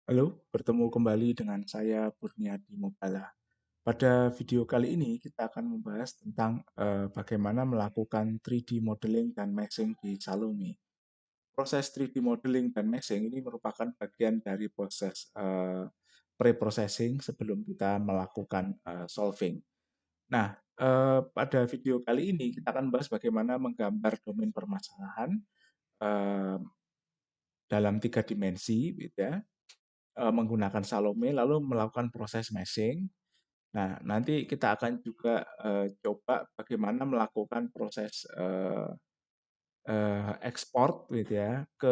Halo, bertemu kembali dengan saya Kurniadi Mubala. Pada video kali ini kita akan membahas tentang bagaimana melakukan 3D modeling dan meshing di Salome. Proses 3D modeling dan meshing ini merupakan bagian dari proses pre-processing sebelum kita melakukan solving. Nah, pada video kali ini kita akan membahas bagaimana menggambar domain permasalahan eh, dalam 3 dimensi, gitu ya, menggunakan Salome lalu melakukan proses meshing. Nah, nanti kita akan juga coba bagaimana melakukan proses ekspor gitu ya ke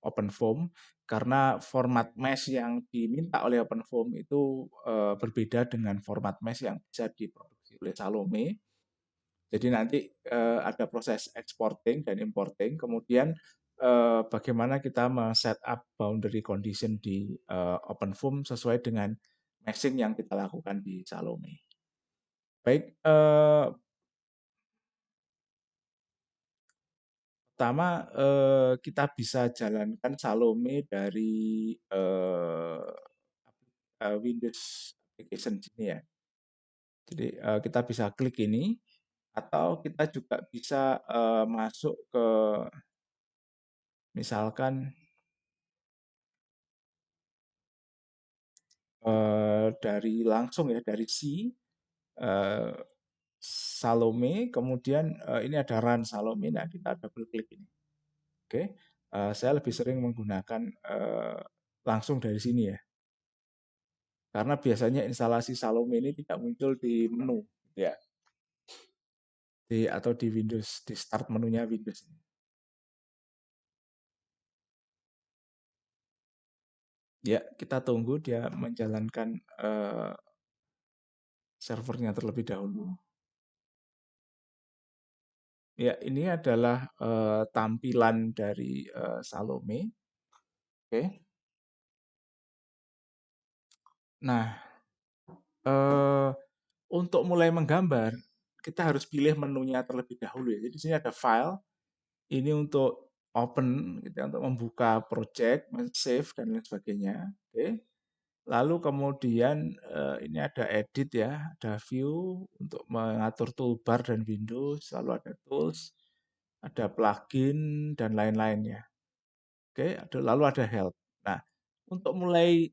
OpenFOAM karena format mesh yang diminta oleh OpenFOAM itu berbeda dengan format mesh yang bisa diproduksi oleh Salome. Jadi nanti ada proses exporting dan importing, kemudian bagaimana kita men-set up boundary condition di OpenFOAM sesuai dengan meshing yang kita lakukan di Salome. Baik, pertama kita bisa jalankan Salome dari Windows application sini ya. Jadi kita bisa klik ini atau kita juga bisa masuk ke misalkan dari langsung ya dari C eh, Salome, kemudian ini ada Run Salome. Nah, kita double klik ini. Oke, saya lebih sering menggunakan langsung dari sini ya, karena biasanya instalasi Salome ini tidak muncul di menu, ya, atau di Windows, di start menunya Windows ini. Ya, kita tunggu dia menjalankan servernya terlebih dahulu. Ya, ini adalah tampilan dari Salome. Oke. Nah, eh, untuk mulai menggambar, kita harus pilih menunya terlebih dahulu ya. Jadi di sini ada file, ini untuk open, gitu ya, untuk membuka project, save dan lain sebagainya. Oke. Lalu kemudian ini ada edit ya, ada view untuk mengatur toolbar dan Windows, lalu ada tools, ada plugin dan lain-lainnya. Oke, lalu ada help. Nah, untuk mulai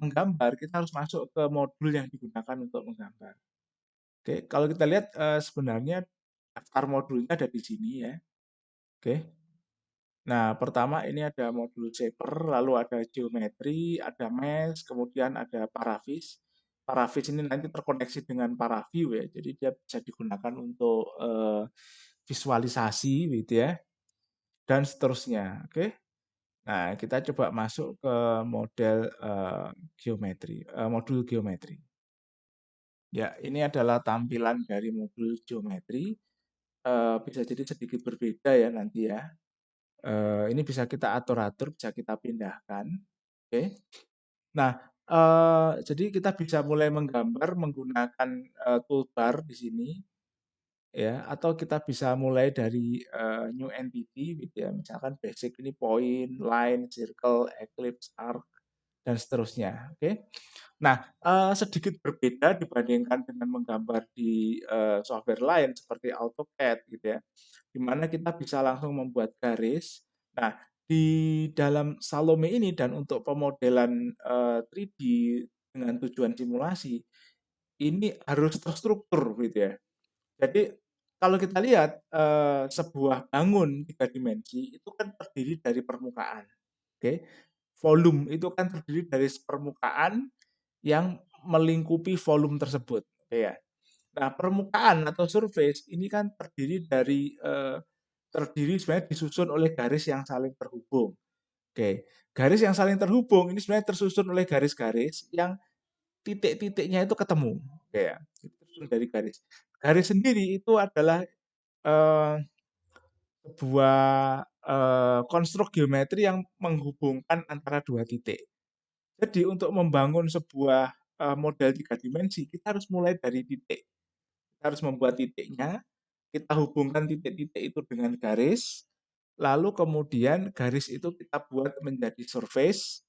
menggambar, kita harus masuk ke modul yang digunakan untuk menggambar. Oke, kalau kita lihat sebenarnya daftar modulnya ada di sini ya. Oke. Nah, pertama ini ada modul shaper, lalu ada geometri, ada mesh, kemudian ada paravis. Paravis ini nanti terkoneksi dengan paraview ya. Jadi dia bisa digunakan untuk visualisasi gitu ya dan seterusnya. Oke. Nah, kita coba masuk ke model geometri, modul geometri. Ya, ini adalah tampilan dari modul geometri. Bisa jadi sedikit berbeda ya nanti ya. Ini bisa kita atur-atur, bisa kita pindahkan. Oke. Nah, jadi kita bisa mulai menggambar menggunakan toolbar di sini ya, atau kita bisa mulai dari new entity gitu ya. Misalkan basic ini point, line, circle, ellipse, arc dan seterusnya. Oke. Nah, sedikit berbeda dibandingkan dengan menggambar di software lain seperti AutoCAD gitu ya, di mana kita bisa langsung membuat garis. Nah, di dalam Salome ini dan untuk pemodelan 3D dengan tujuan simulasi, ini harus terstruktur gitu ya. Jadi kalau kita lihat sebuah bangun 3 dimensi itu kan terdiri dari permukaan. Oke. Volume itu kan terdiri dari permukaan yang melingkupi volume tersebut, ya. Nah, permukaan atau surface ini kan terdiri sebenarnya disusun oleh garis yang saling terhubung. Oke, garis yang saling terhubung ini sebenarnya tersusun oleh garis-garis yang titik-titiknya itu ketemu, oke ya. Itu tersusun dari garis. Garis sendiri itu adalah eh, sebuah konstruk geometri yang menghubungkan antara dua titik. Jadi untuk membangun sebuah model 3 dimensi, kita harus mulai dari titik. Kita harus membuat titiknya, kita hubungkan titik-titik itu dengan garis, lalu kemudian garis itu kita buat menjadi surface,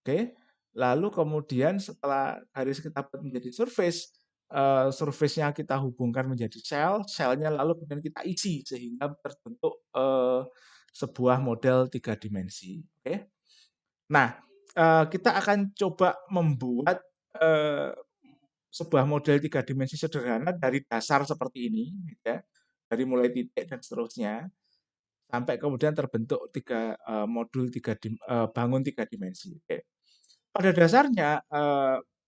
Oke. Lalu kemudian setelah garis kita buat menjadi surface, surface-nya kita hubungkan menjadi sel, selnya lalu kemudian kita isi sehingga terbentuk sebuah model 3 dimensi. Oke. Nah, kita akan coba membuat sebuah model 3 dimensi sederhana dari dasar seperti ini, gitu ya, dari mulai titik dan seterusnya, sampai kemudian terbentuk modul bangun 3 dimensi. Oke. Pada dasarnya,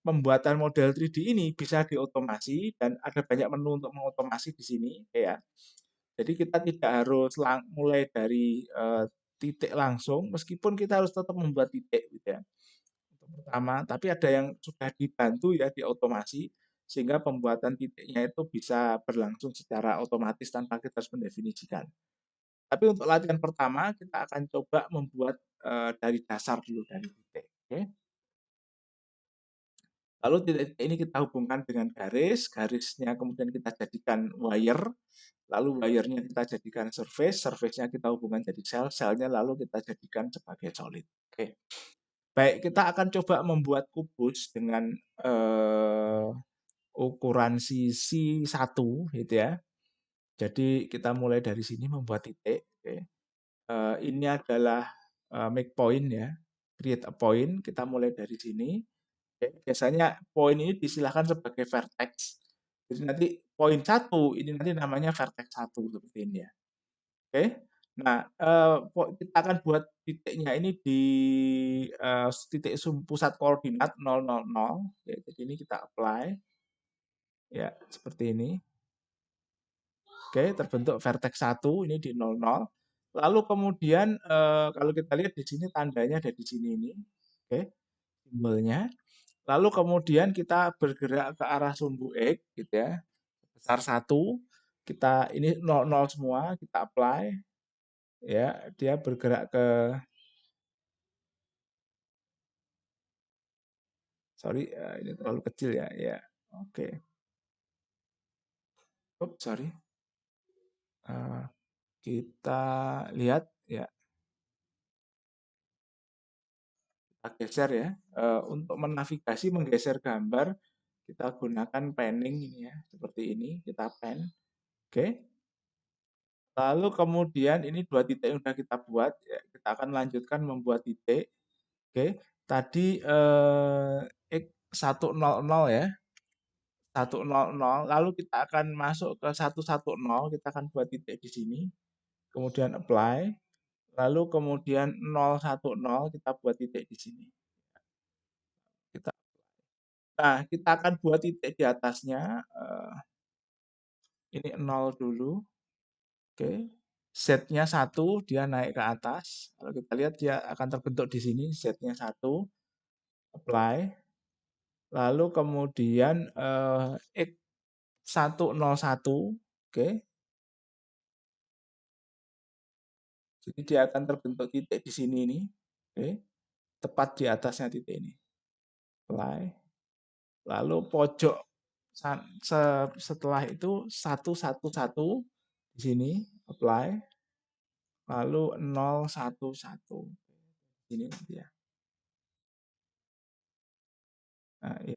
pembuatan model 3D ini bisa diotomasi dan ada banyak menu untuk mengotomasi di sini, ya. Jadi kita tidak harus mulai dari, titik langsung, meskipun kita harus tetap membuat titik, gitu ya, untuk pertama. Tapi ada yang sudah dibantu ya, diotomasi, sehingga pembuatan titiknya itu bisa berlangsung secara otomatis tanpa kita harus mendefinisikan. Tapi untuk latihan pertama, kita akan coba membuat, dari dasar dulu, dari titik, oke. Lalu titik-titik ini kita hubungkan dengan garis, garisnya kemudian kita jadikan wire, lalu wire-nya kita jadikan surface, surface-nya kita hubungkan jadi sel, selnya lalu kita jadikan sebagai solid. Oke. Baik, kita akan coba membuat kubus dengan ukuran sisi 1 gitu ya. Jadi kita mulai dari sini membuat titik, oke. Ini adalah make point ya, create a point, kita mulai dari sini. Biasanya poin ini disilahkan sebagai vertex. Jadi nanti poin 1 ini nanti namanya vertex 1 seperti ini ya. Oke. Nah, kita akan buat titiknya ini di titik pusat koordinat 0, 0, 0. Ya, jadi ini kita apply. Ya, seperti ini. Oke, terbentuk vertex 1 ini di 0, 0. Lalu kemudian kalau kita lihat di sini tandanya ada di sini ini. Oke, simbolnya. Lalu kemudian kita bergerak ke arah sumbu X gitu ya, besar 1, kita ini 0, 0 semua, kita apply, ya, dia bergerak ke, sorry, ini terlalu kecil ya, ya, oke. Sorry. Kita lihat ya, kita geser ya. Untuk menavigasi, menggeser gambar, kita gunakan panning ini ya, seperti ini, kita pan. Oke. Lalu kemudian ini 2 titik yang sudah kita buat, ya, kita akan lanjutkan membuat titik. Oke, tadi X 100 ya, 100, lalu kita akan masuk ke 110, kita akan buat titik di sini, kemudian apply, lalu kemudian 010 kita buat titik di sini. Kita, nah, kita akan buat titik di atasnya, ini 0 dulu, oke. Z-nya 1, dia naik ke atas. Kalau kita lihat dia akan terbentuk di sini, Z-nya 1, apply. Lalu kemudian X 101, oke. Jadi dia akan terbentuk titik di sini ini, oke. Tepat di atasnya titik ini. Apply. Lalu pojok setelah itu 111 di sini, apply. Lalu 011. Ini dia. Nah, ya.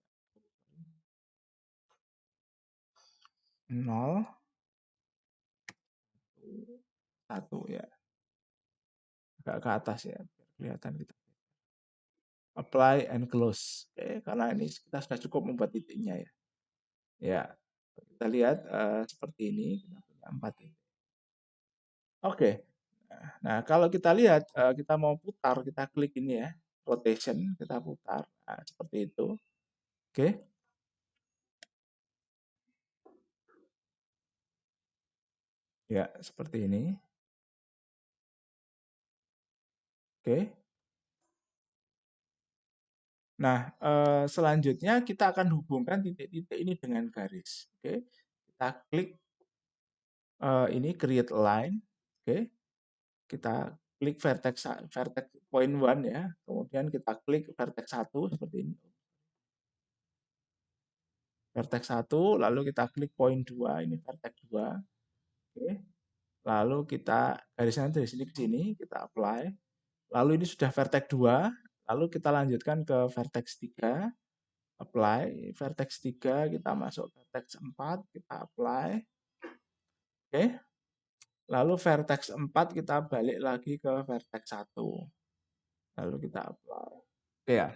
0, 1 ya. Agak ke atas ya, biar kelihatan gitu. Apply and close. Oke, karena ini kita sudah cukup membuat titiknya ya. Ya, kita lihat seperti ini, kita punya 4 titik. Oke. Nah, kalau kita lihat kita mau putar, kita klik ini ya, rotation, kita putar. Nah, seperti itu. Oke. Ya, seperti ini. Oke. Nah, selanjutnya kita akan hubungkan titik-titik ini dengan garis. Oke. Kita klik ini create line. Oke. Kita klik vertex point 1 ya. Kemudian kita klik vertex 1 seperti ini. Vertex 1, lalu kita klik point 2, ini vertex 2. Oke. Lalu kita garisnya dari sini ke sini, kita apply. Lalu ini sudah vertex 2, Lalu kita lanjutkan ke vertex 3, apply. Vertex 3 kita masuk vertex 4, kita apply. Oke. Lalu vertex 4 kita balik lagi ke vertex 1. Lalu kita apply. Oke ya.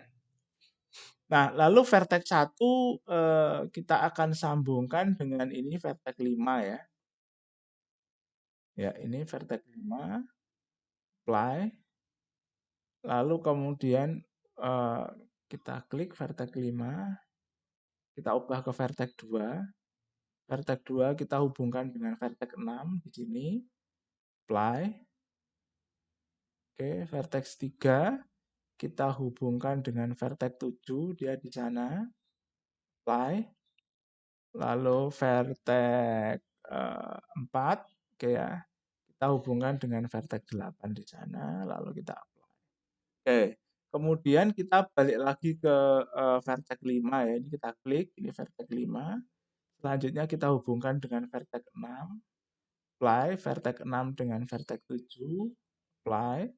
Nah, lalu vertex 1 kita akan sambungkan dengan ini vertex 5 ya. Ya, ini vertex 5, apply. Lalu kemudian eh, kita klik vertex 5, kita ubah ke vertex 2. Vertex 2 kita hubungkan dengan vertex 6 di sini, apply. Oke, vertex 3 kita hubungkan dengan vertex 7, dia di sana, apply. Lalu vertex 4, oke ya, kita hubungkan dengan vertex 8 di sana, lalu kita apply. Oke, kemudian kita balik lagi ke vertex 5 ya, ini kita klik, ini vertex 5. Selanjutnya kita hubungkan dengan vertex 6, apply, vertex 6 dengan vertex 7, apply,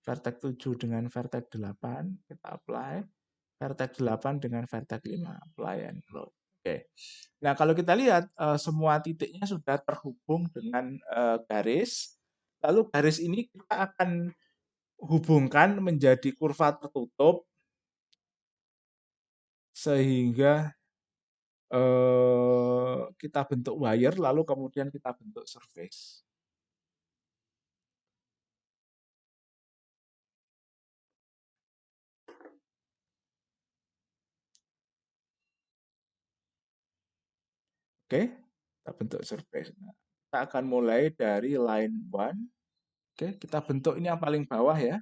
vertex 7 dengan vertex 8, kita apply, vertex 8 dengan vertex 5, apply and close. Oke. Nah, kalau kita lihat semua titiknya sudah terhubung dengan garis. Lalu garis ini kita akan hubungkan menjadi kurva tertutup sehingga kita bentuk wire lalu kemudian kita bentuk surface. Oke, kita bentuk surface. Nah, kita akan mulai dari line 1. Oke, kita bentuk ini yang paling bawah ya.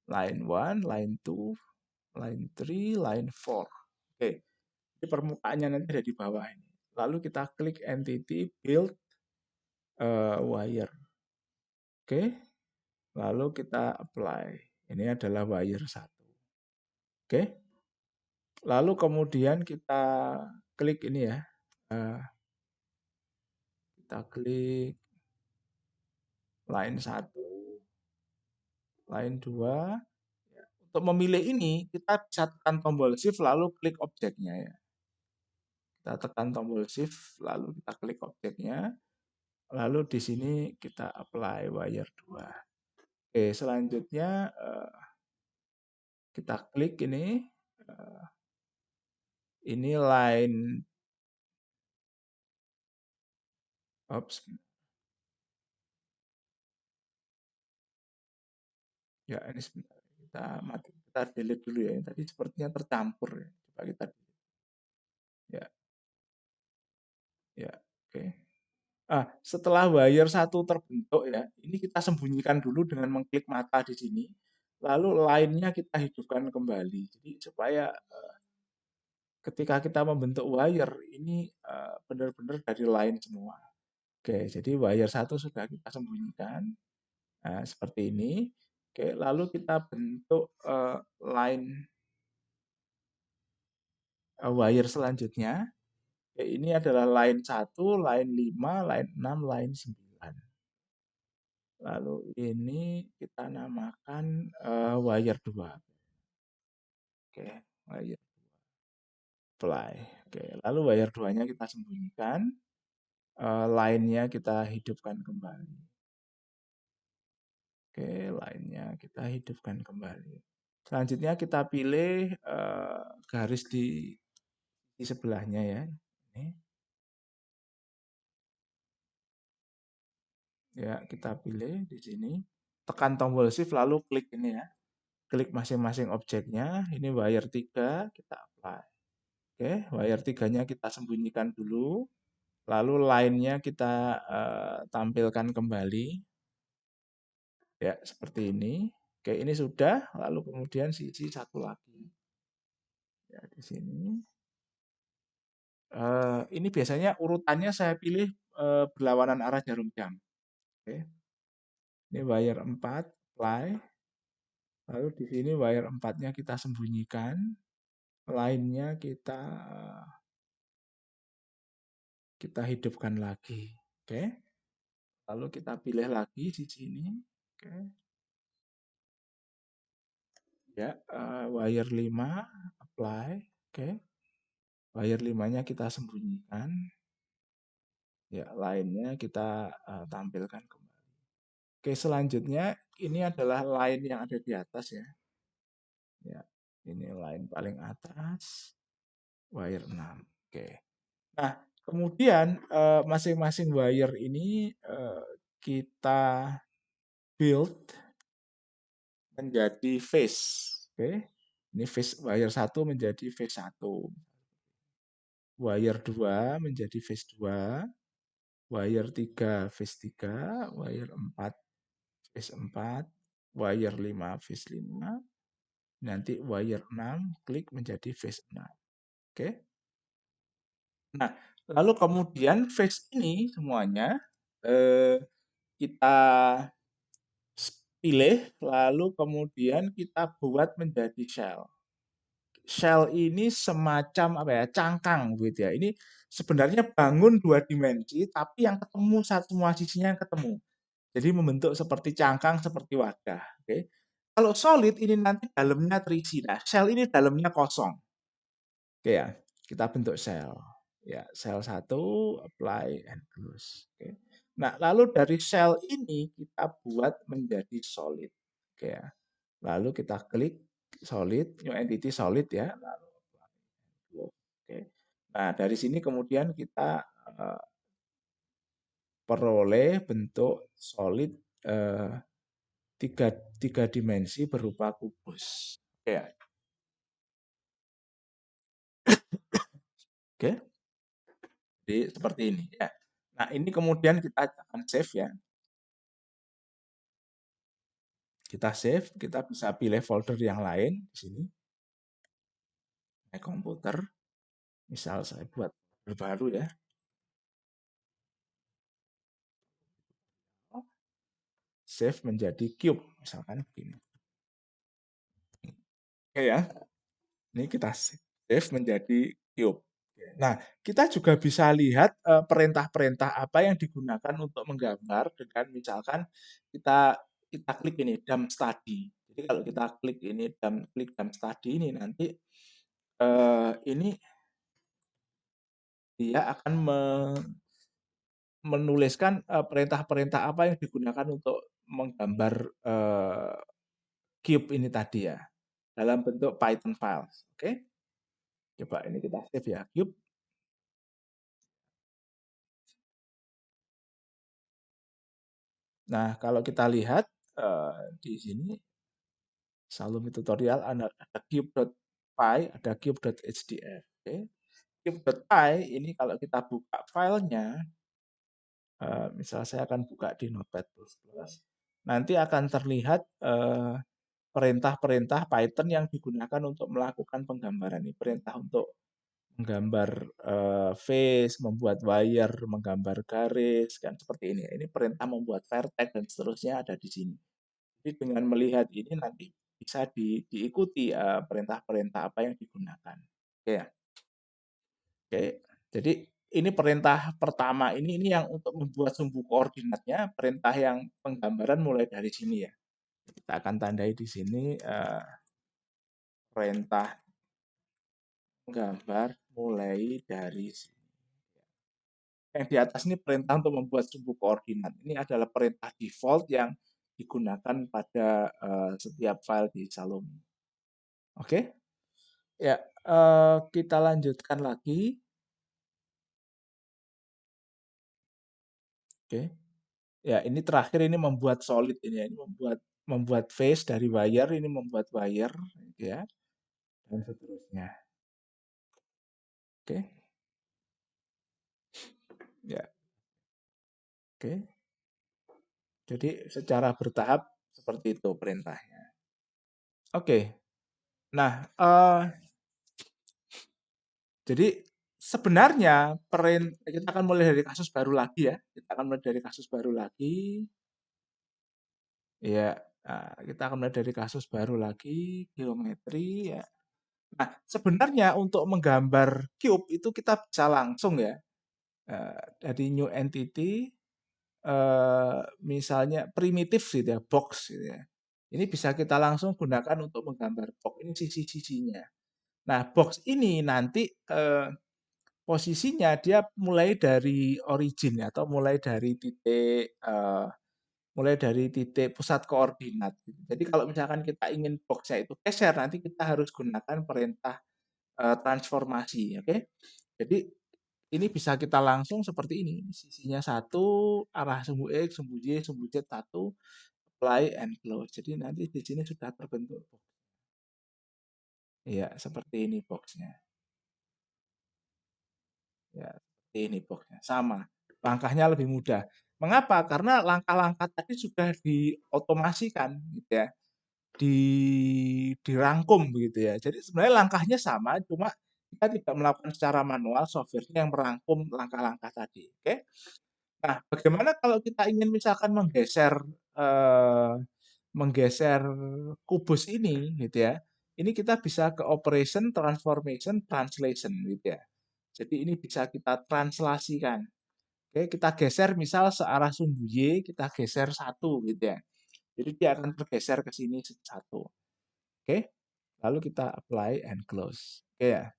Line 1, line 2, line 3, line 4. Oke, ini permukaannya nanti ada di bawah ini. Lalu kita klik entity build wire. Oke, lalu kita apply. Ini adalah wire 1. Oke, lalu kemudian kita klik ini ya. Kita klik line 1, line 2. Untuk memilih ini, kita bisa tekan tombol shift lalu klik objeknya ya. Kita tekan tombol shift lalu kita klik objeknya. Lalu di sini kita apply wire 2. Oke, selanjutnya kita klik ini. Ini line, oops, ya ini sebentar. Kita mati, kita delete dulu ya. Tadi sepertinya tercampur ya. Coba kita delete. Ya, ya, oke. Setelah wire 1 terbentuk ya, ini kita sembunyikan dulu dengan mengklik mata di sini. Lalu line-nya kita hidupkan kembali. Jadi supaya ketika kita membentuk wire, ini benar-benar dari line semua. Oke, jadi wire 1 sudah kita sembunyikan. Nah, seperti ini. Oke, lalu kita bentuk line wire selanjutnya. Oke, ini adalah line 1, line 5, line 6, line 9. Lalu ini kita namakan wire 2. Oke, wire apply. Oke, lalu wire 2-nya kita sembunyikan, line-nya kita hidupkan kembali. Oke, line-nya kita hidupkan kembali. Selanjutnya kita pilih garis di sebelahnya ya. Ini. Ya, kita pilih di sini. Tekan tombol shift lalu klik ini ya. Klik masing-masing objeknya. Ini wire 3, kita apply. Oke, wire 3-nya kita sembunyikan dulu. Lalu line-nya kita tampilkan kembali. Ya, seperti ini. Oke, ini sudah. Lalu kemudian sisi satu lagi. Ya, di sini. Ini biasanya urutannya saya pilih berlawanan arah jarum jam. Oke. Ini wire 4, apply. Lalu di sini wire 4-nya kita sembunyikan. Line-nya kita hidupkan lagi. Oke. Lalu kita pilih lagi di sini. Oke. Ya, wire 5, apply, oke. Wire 5-nya kita sembunyikan. Ya, lainnya kita tampilkan kembali. Oke, selanjutnya ini adalah line yang ada di atas ya. Ya, ini line paling atas, wire 6. Oke. Nah, kemudian masing-masing wire ini kita build menjadi phase. Oke. Ini phase wire 1 menjadi phase 1. Wire 2 menjadi phase 2. Wire 3 phase 3, wire 4 phase 4, wire 5 phase 5. Nanti wire 6 klik menjadi phase 6. Oke. Nah, lalu kemudian phase ini semuanya kita pilih, lalu kemudian kita buat menjadi shell. Shell ini semacam apa ya, cangkang gitu ya. Ini sebenarnya bangun 2 dimensi, tapi yang ketemu semua sisinya yang ketemu. Jadi membentuk seperti cangkang, seperti wadah. Oke. Kalau solid ini nanti dalamnya terisi. Nah, shell ini dalamnya kosong. Oke ya, kita bentuk shell. Ya, shell 1, apply and close. Oke. Nah, lalu dari shell ini kita buat menjadi solid. Oke ya. Lalu kita klik solid, new entity solid ya. Lalu, oke. Nah, dari sini kemudian kita peroleh bentuk solid tiga, tiga dimensi berupa kubus. Oke ya. Oke. Jadi seperti ini ya. Nah, ini kemudian kita akan save ya. Kita save, kita bisa pilih folder yang lain di sini. Komputer. Misal saya buat folder baru ya. Save menjadi cube, misalkan begini. Oke ya. Ini kita save menjadi cube. Nah, kita juga bisa lihat perintah-perintah apa yang digunakan untuk menggambar dengan misalkan kita kita klik ini dump study. Jadi kalau kita klik ini klik dump study ini nanti ini dia akan menuliskan perintah-perintah apa yang digunakan untuk menggambar cube ini tadi ya dalam bentuk Python files. Oke. Coba ini kita save ya cube. Nah, kalau kita lihat di sini Salumi tutorial ada cube.py, ada cube.hdf. Oke. Cube.py ini kalau kita buka filenya, misal saya akan buka di Notepad++, nanti akan terlihat perintah-perintah Python yang digunakan untuk melakukan penggambaran ini. Perintah untuk menggambar face, membuat wire, menggambar garis, kan seperti ini. Ini perintah membuat vertex dan seterusnya ada di sini. Jadi dengan melihat ini nanti bisa diikuti perintah-perintah apa yang digunakan. Oke ya. Oke. Jadi ini perintah pertama ini yang untuk membuat sumbu koordinatnya, perintah yang penggambaran mulai dari sini ya. Kita akan tandai di sini perintah gambar mulai dari sini. Yang di atas ini perintah untuk membuat sumbu koordinat. Ini adalah perintah default yang digunakan pada setiap file di Salome. Oke, ya kita lanjutkan lagi. Oke, ya ini terakhir ini membuat solid ini membuat face dari wire ini membuat wire ya dan seterusnya. Oke, ya oke. Jadi secara bertahap seperti itu perintahnya. Oke, nah jadi sebenarnya kita akan mulai dari kasus baru lagi ya. Kita akan mulai dari kasus baru lagi. Ya, kita akan mulai dari kasus baru lagi, geometri ya. Nah, sebenarnya untuk menggambar cube itu kita bisa langsung ya. Dari new entity misalnya primitif gitu ya, box gitu ya. Ini bisa kita langsung gunakan untuk menggambar box. Ini sisi-sisinya. Nah, box ini nanti posisinya dia mulai dari origin atau mulai dari titik pusat koordinat. Gitu. Jadi kalau misalkan kita ingin boxnya itu geser, nanti kita harus gunakan perintah transformasi, oke? Jadi ini bisa kita langsung seperti ini. Sisinya satu, arah sumbu X, sumbu Y, sumbu Z satu, apply and close. Jadi nanti di sini sudah terbentuk box. Ya, seperti ini boxnya. Ya, seperti ini boxnya. Sama. Langkahnya lebih mudah. Mengapa? Karena langkah-langkah tadi sudah diotomasikan, gitu ya. Dirangkum begitu ya. Jadi sebenarnya langkahnya sama, cuma kita tidak melakukan secara manual, software-nya yang merangkum langkah-langkah tadi. Oke. Nah, bagaimana kalau kita ingin misalkan eh, menggeser kubus ini gitu ya. Ini kita bisa ke operation, transformation, translation gitu ya. Jadi ini bisa kita translasikan. Oke, kita geser misal searah sumbu Y, kita geser satu gitu ya. Jadi dia akan tergeser ke sini satu. Oke, lalu kita apply and close. Oke ya,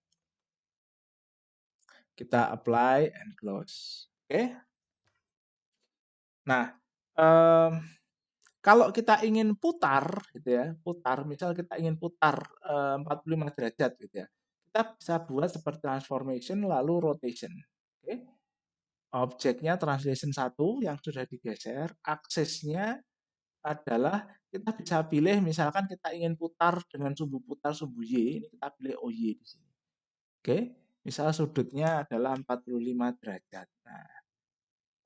kita apply and close. Oke. Nah, em, kalau kita ingin putar, gitu ya, putar, misal kita ingin putar 45 derajat, gitu ya, kita bisa buat seperti transformation lalu rotation. Oke. Objeknya translation satu yang sudah digeser, aksesnya adalah kita bisa pilih misalkan kita ingin putar dengan sumbu putar sumbu Y, ini kita pilih OY di sini. Oke, misal sudutnya adalah 45 derajat. Nah,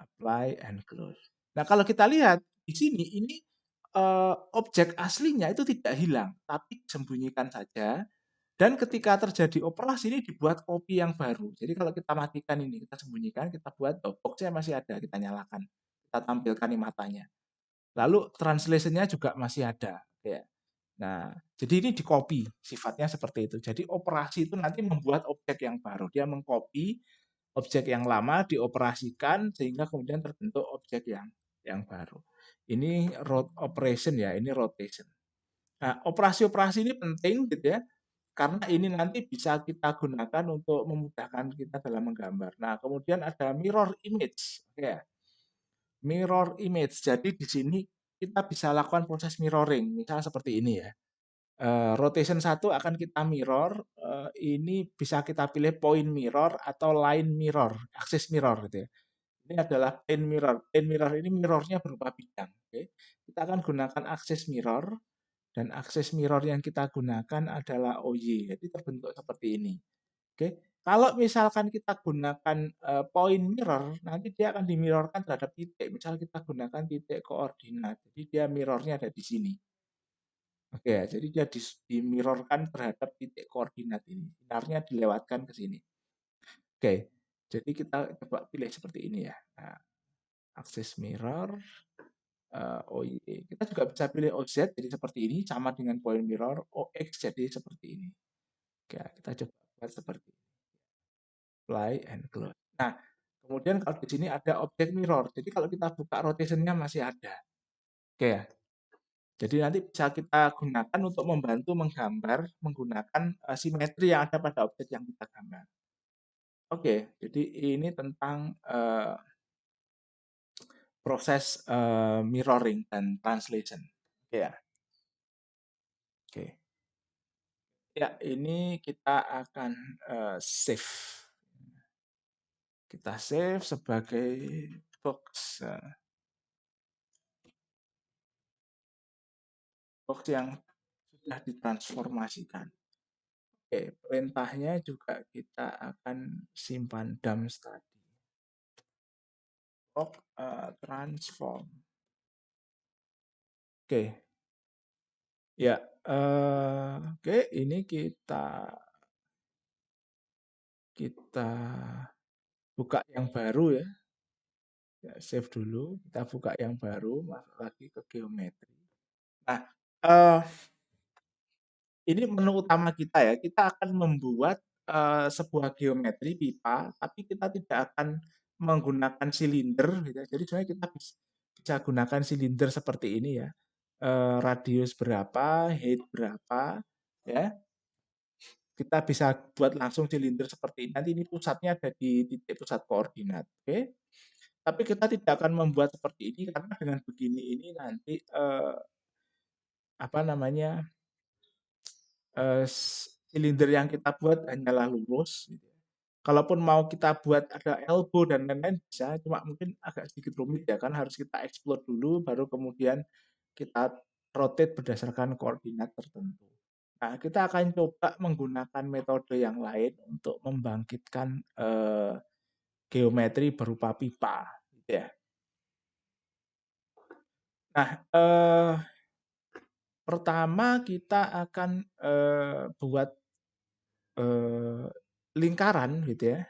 apply and close. Nah, kalau kita lihat di sini ini objek aslinya itu tidak hilang, tapi disembunyikan saja. Dan ketika terjadi operasi ini dibuat kopi yang baru. Jadi kalau kita matikan ini, kita sembunyikan, kita buat boxnya masih ada, kita nyalakan, kita tampilkan nih matanya. Lalu translation-nya juga masih ada. Ya. Nah, jadi ini di-copy, sifatnya seperti itu. Jadi operasi itu nanti membuat objek yang baru. Dia mengcopy objek yang lama dioperasikan sehingga kemudian terbentuk objek yang baru. Ini operation ya, ini rotation. Nah, operasi-operasi ini penting gitu ya, karena ini nanti bisa kita gunakan untuk memudahkan kita dalam menggambar. Nah, kemudian ada mirror image, ya. Mirror image. Jadi di sini kita bisa lakukan proses mirroring, misalnya seperti ini ya. Rotation satu akan kita mirror, ini bisa kita pilih point mirror atau line mirror, axis mirror gitu ya. Ini adalah plane mirror. Plane mirror ini mirrornya berupa bidang. Oke. Kita akan gunakan axis mirror dan axis mirror yang kita gunakan adalah OY. Jadi terbentuk seperti ini. Oke. Kalau misalkan kita gunakan point mirror, nanti dia akan dimirrorkan terhadap titik. Misal kita gunakan titik koordinat. Jadi dia mirrornya ada di sini. Oke, ya, jadi dia dimirrorkan terhadap titik koordinat ini. Sinarnya dilewatkan ke sini. Oke, jadi kita coba pilih seperti ini ya. Nah, akses mirror, OY. Kita juga bisa pilih OZ jadi seperti ini, sama dengan point mirror, OX jadi seperti ini. Oke, kita coba buat seperti ini. Apply and close. Nah, kemudian kalau di sini ada objek mirror. Jadi kalau kita buka rotationnya masih ada. Oke ya. Jadi nanti bisa kita gunakan untuk membantu menggambar menggunakan simetri yang ada pada objek yang kita gambar. Oke, jadi ini tentang proses mirroring dan translation. Oke ya. Oke. Ya, ini kita akan save. Kita save sebagai box box yang sudah ditransformasikan. Oke, perintahnya juga kita akan simpan dump tadi. Box transform. Oke. Ya, oke, ini kita buka yang baru ya. Ya, save dulu, kita buka yang baru, masuk lagi ke geometri. Nah, ini menu utama kita ya. Kita akan membuat sebuah geometri pipa, tapi kita tidak akan menggunakan silinder. Gitu. Jadi sebenarnya kita bisa gunakan silinder seperti ini ya. radius berapa, height berapa, ya. Kita bisa buat langsung silinder seperti ini. Nanti ini pusatnya ada di titik pusat koordinat, oke. Tapi kita tidak akan membuat seperti ini karena dengan begini ini nanti apa namanya silinder yang kita buat hanyalah lurus. Gitu. Kalaupun mau kita buat ada elbow dan lain-lain bisa, cuma mungkin agak sedikit rumit ya kan harus kita explode dulu, baru kemudian kita rotate berdasarkan koordinat tertentu. Nah, kita akan coba menggunakan metode yang lain untuk membangkitkan geometri berupa pipa, gitu ya. Nah, pertama kita akan buat eh, lingkaran, gitu ya.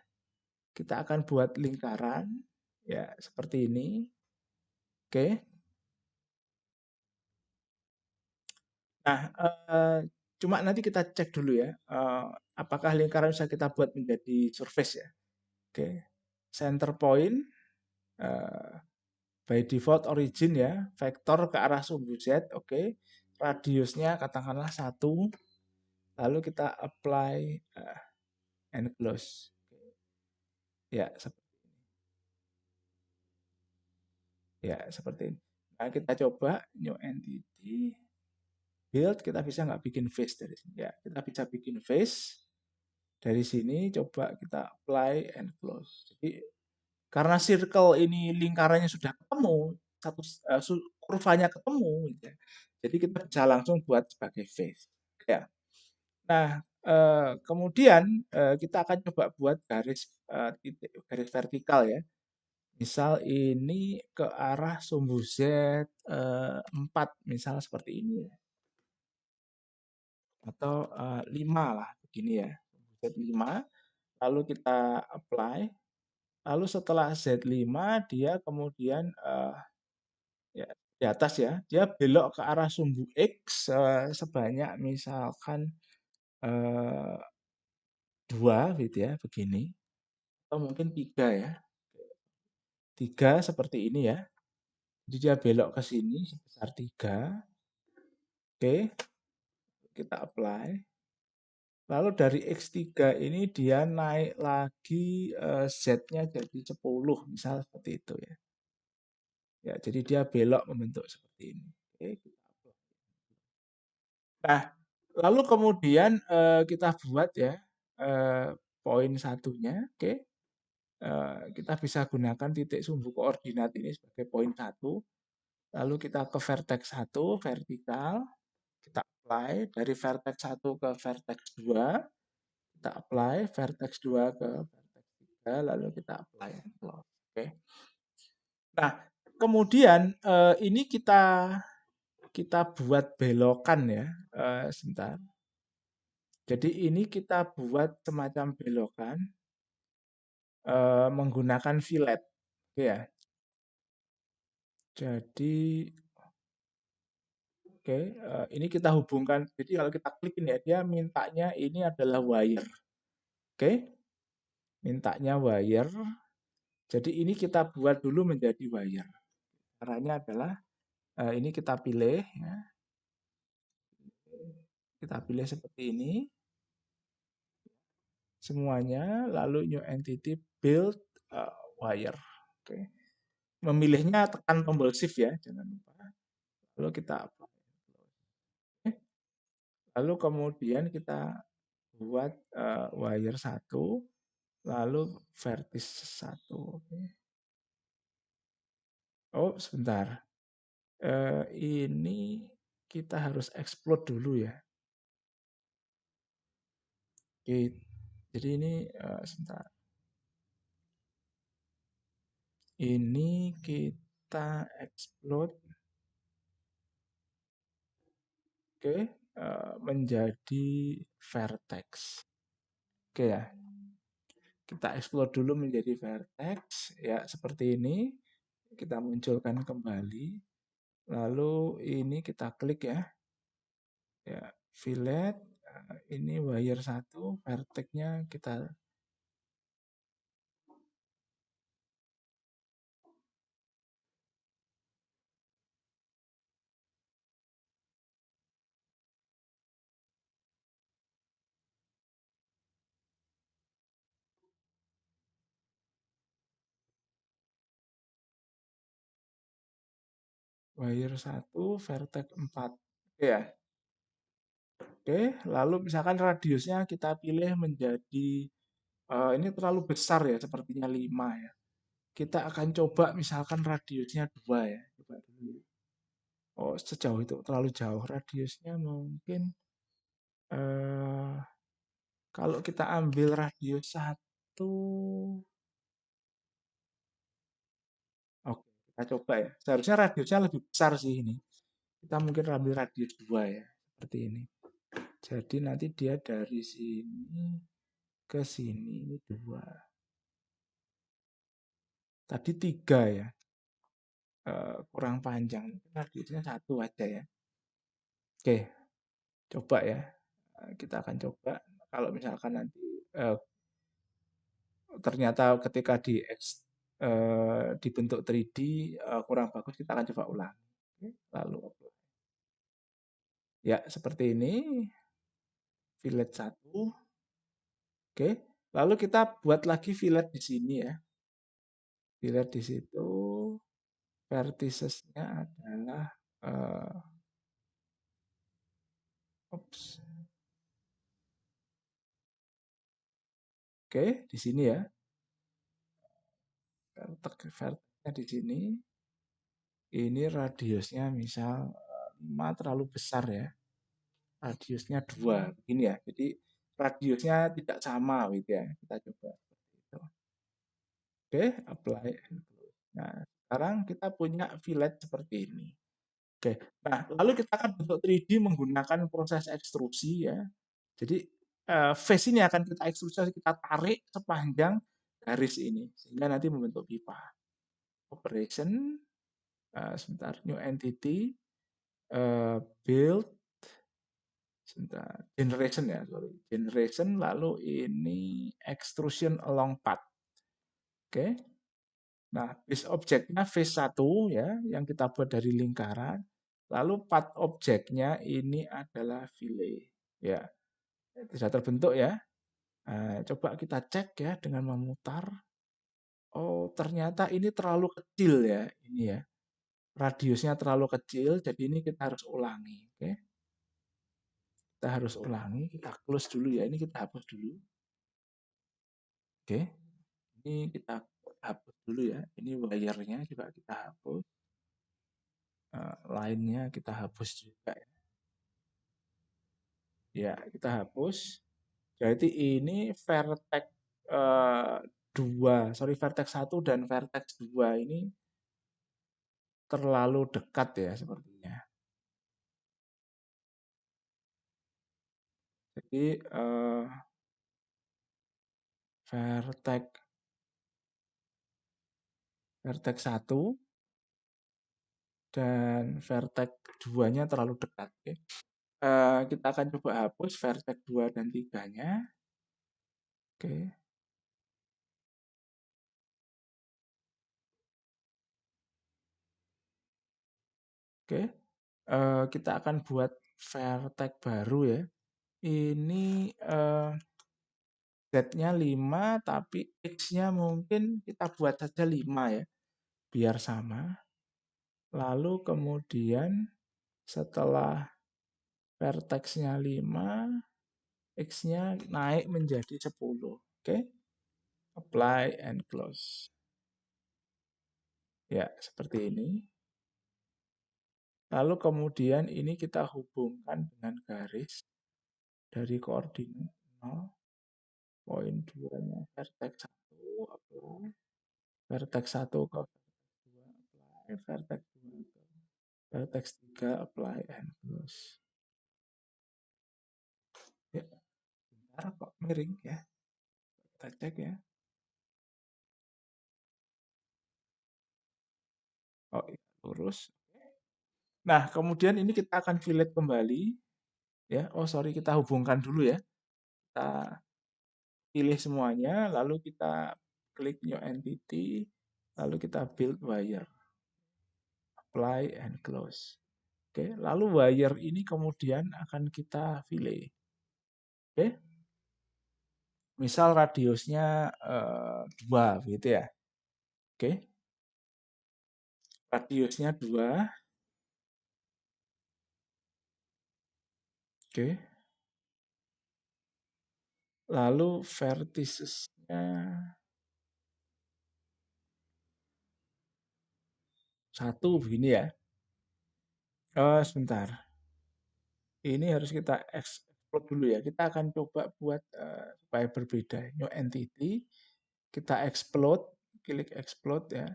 Kita akan buat lingkaran, ya seperti ini. Oke. Nah, cuma nanti kita cek dulu ya, apakah lingkaran bisa kita buat menjadi surface ya. Oke. Center point, eh, by default origin ya, vektor ke arah sumbu Z, oke. Radiusnya katakanlah 1, lalu kita apply and close. Ya, seperti ini. Nah, kita coba new entity, build, kita bisa nggak bikin face dari sini? Ya, kita bisa bikin face dari sini. Coba kita apply and close. Jadi karena circle ini lingkarannya sudah ketemu, kurvanya ketemu, gitu ya. Jadi kita bisa langsung buat sebagai face. Ya. Nah, kemudian kita akan coba buat garis garis vertikal ya. Misal ini ke arah sumbu Z 4, misal seperti ini ya. Atau 5 lah, begini ya. Z5, lalu kita apply. Lalu setelah Z5, dia kemudian ya, di atas ya, dia belok ke arah sumbu X sebanyak misalkan 2 gitu ya, begini. Atau mungkin 3 ya. 3 seperti ini ya. Jadi dia belok ke sini sebesar 3. Oke, kita apply. Lalu dari X3 ini dia naik lagi Z-nya jadi 10, misal seperti itu ya. Ya, jadi dia belok membentuk seperti ini. Oke, kita apply. Nah, lalu kemudian kita buat ya poin satunya, oke. Kita bisa gunakan titik sumbu koordinat ini sebagai poin 1. Lalu kita ke vertex 1, vertikal, kita apply dari vertex 1 ke vertex 2, kita apply vertex 2 ke vertex 3, lalu kita apply and close. Oke. Nah, kemudian ini kita buat belokan ya. Sebentar. Jadi ini kita buat semacam belokan menggunakan fillet. Oke ya. Jadi oke, ini kita hubungkan. Jadi kalau kita klik ini ya, dia mintanya ini adalah wire. Oke, mintanya wire. Jadi ini kita buat dulu menjadi wire. Caranya adalah ini kita pilih, ya. Kita pilih seperti ini semuanya, lalu new entity build wire. Oke, memilihnya tekan tombol shift ya, jangan lupa. Lalu kita apply. Lalu kemudian kita buat wire 1, lalu vertis 1. Oke. Oh, sebentar. Ini kita harus explode dulu ya. Oke. Jadi ini sebentar. Ini kita explode. Oke, menjadi vertex. Oke ya. Kita explode dulu menjadi vertex ya seperti ini. Kita munculkan kembali. Lalu ini kita klik ya. Ya, fillet ini wire 1, vertexnya kita wire 1, vertex 4. Oke ya. Oke, lalu misalkan radiusnya kita pilih menjadi ini terlalu besar ya, sepertinya 5 ya. Kita akan coba misalkan radiusnya 2 ya. Coba dulu. Oh, sejauh itu terlalu jauh. Radiusnya mungkin eh kalau kita ambil radius 1. Oke, kita coba ya. Seharusnya radiusnya lebih besar sih ini. Kita mungkin ambil radius 2 ya, seperti ini. Jadi nanti dia dari sini ke sini ini 2. Tadi 3 ya, kurang panjang. Radiusnya 1 aja ya. Oke, coba ya. Kita akan coba kalau misalkan nanti eh, ternyata ketika dibentuk 3D kurang bagus, kita akan coba ulang. Oke, lalu ya seperti ini, fillet 1. Oke, lalu kita buat lagi fillet di sini ya. Fillet di situ, verticesnya adalah eh, oke, di sini ya. Vertexnya di sini. Ini radiusnya misal 5 terlalu besar ya. Radiusnya 2 begini ya. Jadi radiusnya tidak sama gitu ya. Kita coba seperti itu. Oke, apply and close. Nah, sekarang kita punya fillet seperti ini. Oke. Nah, lalu kita akan bentuk 3D menggunakan proses ekstrusi ya. Jadi face ini akan kita ekstrusi, kita tarik sepanjang garis ini sehingga nanti membentuk pipa. Operation, sebentar, new entity, build, sebentar, generation ya, sorry, generation, lalu ini extrusion along path. Oke. Nah, base objeknya face 1 ya, yang kita buat dari lingkaran. Lalu path objeknya ini adalah fillet. Ya, tidak terbentuk ya. Nah, coba kita cek ya dengan memutar. Oh, ternyata ini terlalu kecil ya, ini ya. Radiusnya terlalu kecil, jadi ini kita harus ulangi. Oke, kita harus ulangi. Kita close dulu ya. Ini kita hapus dulu. Oke, ini kita hapus dulu ya. Ini wire-nya juga kita hapus. Line-nya kita hapus juga ya. Ya, kita hapus. Jadi ini vertex 2, sorry, vertex 1 dan vertex 2 ini terlalu dekat ya sepertinya. Jadi vertex 1 dan vertex 2-nya terlalu dekat. Oke. Kita akan coba hapus vertex 2 dan 3-nya. Oke. Oke. Kita akan buat vertex baru ya. Ini Z-nya 5, tapi X-nya mungkin kita buat saja 5 ya, biar sama. Lalu kemudian setelah vertex-nya 5, X-nya naik menjadi 10. Oke, apply and close. Ya, seperti ini. Lalu kemudian ini kita hubungkan dengan garis dari koordinat 0, poin 2-nya vertex 1, apply. Vertex 1 ke vertex 2, apply. Vertex 2 ke vertex 3, apply and close. Ya, bentar kok miring ya. Kita cek ya. Oh, iya, lurus. Nah, kemudian ini kita akan fillet kembali. Ya, oh sorry, kita hubungkan dulu ya. Kita pilih semuanya, lalu kita klik new entity, lalu kita build wire, apply and close. Oke, lalu wire ini kemudian akan kita fillet. Oke, misal radiusnya 2 gitu ya. Oke, radiusnya 2. Oke. Lalu verticesnya satu begini ya. Oh, sebentar. Ini harus kita explode dulu ya. Kita akan coba buat supaya berbeda. New entity, kita explode, klik explode ya.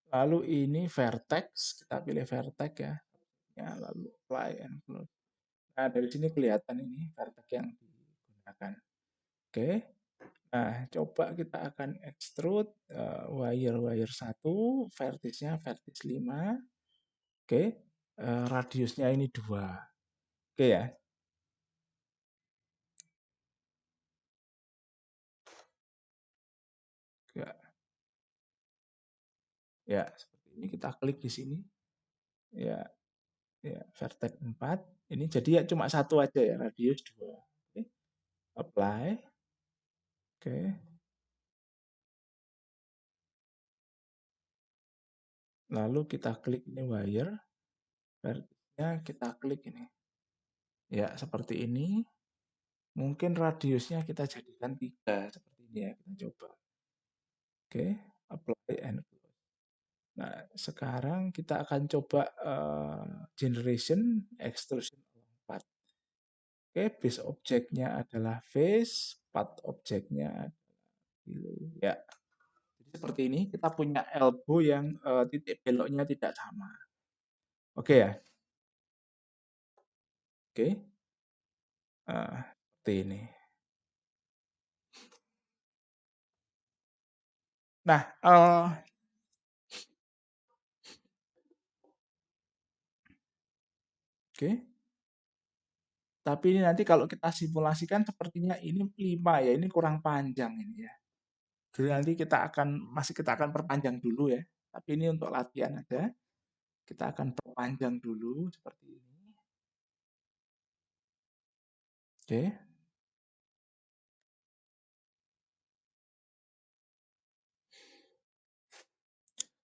Lalu ini vertex, kita pilih vertex ya. Ya, lalu apply and close. Nah, dari sini kelihatan ini vertex yang digunakan. Oke. Nah, coba kita akan extrude wire-wire satu, vertisnya vertis 5. Oke. Radiusnya ini 2. Oke ya. Ya, ya, seperti ini kita klik di sini. Ya, ya, vertex 4. Ini jadi ya cuma satu aja ya, radius 2. Oke. Apply. Oke. Lalu kita klik ini wire, vertisnya kita klik ini. Ya, seperti ini. Mungkin radiusnya kita jadikan 3 seperti ini ya, kita coba. Oke, apply and close. Nah, sekarang kita akan coba generation extrusion 4. Oke, base objeknya adalah face, path objeknya ya. Jadi seperti ini, kita punya elbow yang titik beloknya tidak sama. Oke ya, oke. Seperti ini. Nah, oke. Tapi ini nanti kalau kita simulasikan sepertinya ini 5 ya, ini kurang panjang ini ya. Jadi nanti kita akan perpanjang dulu ya. Tapi ini untuk latihan aja. Kita akan perpanjang dulu seperti ini. Oke.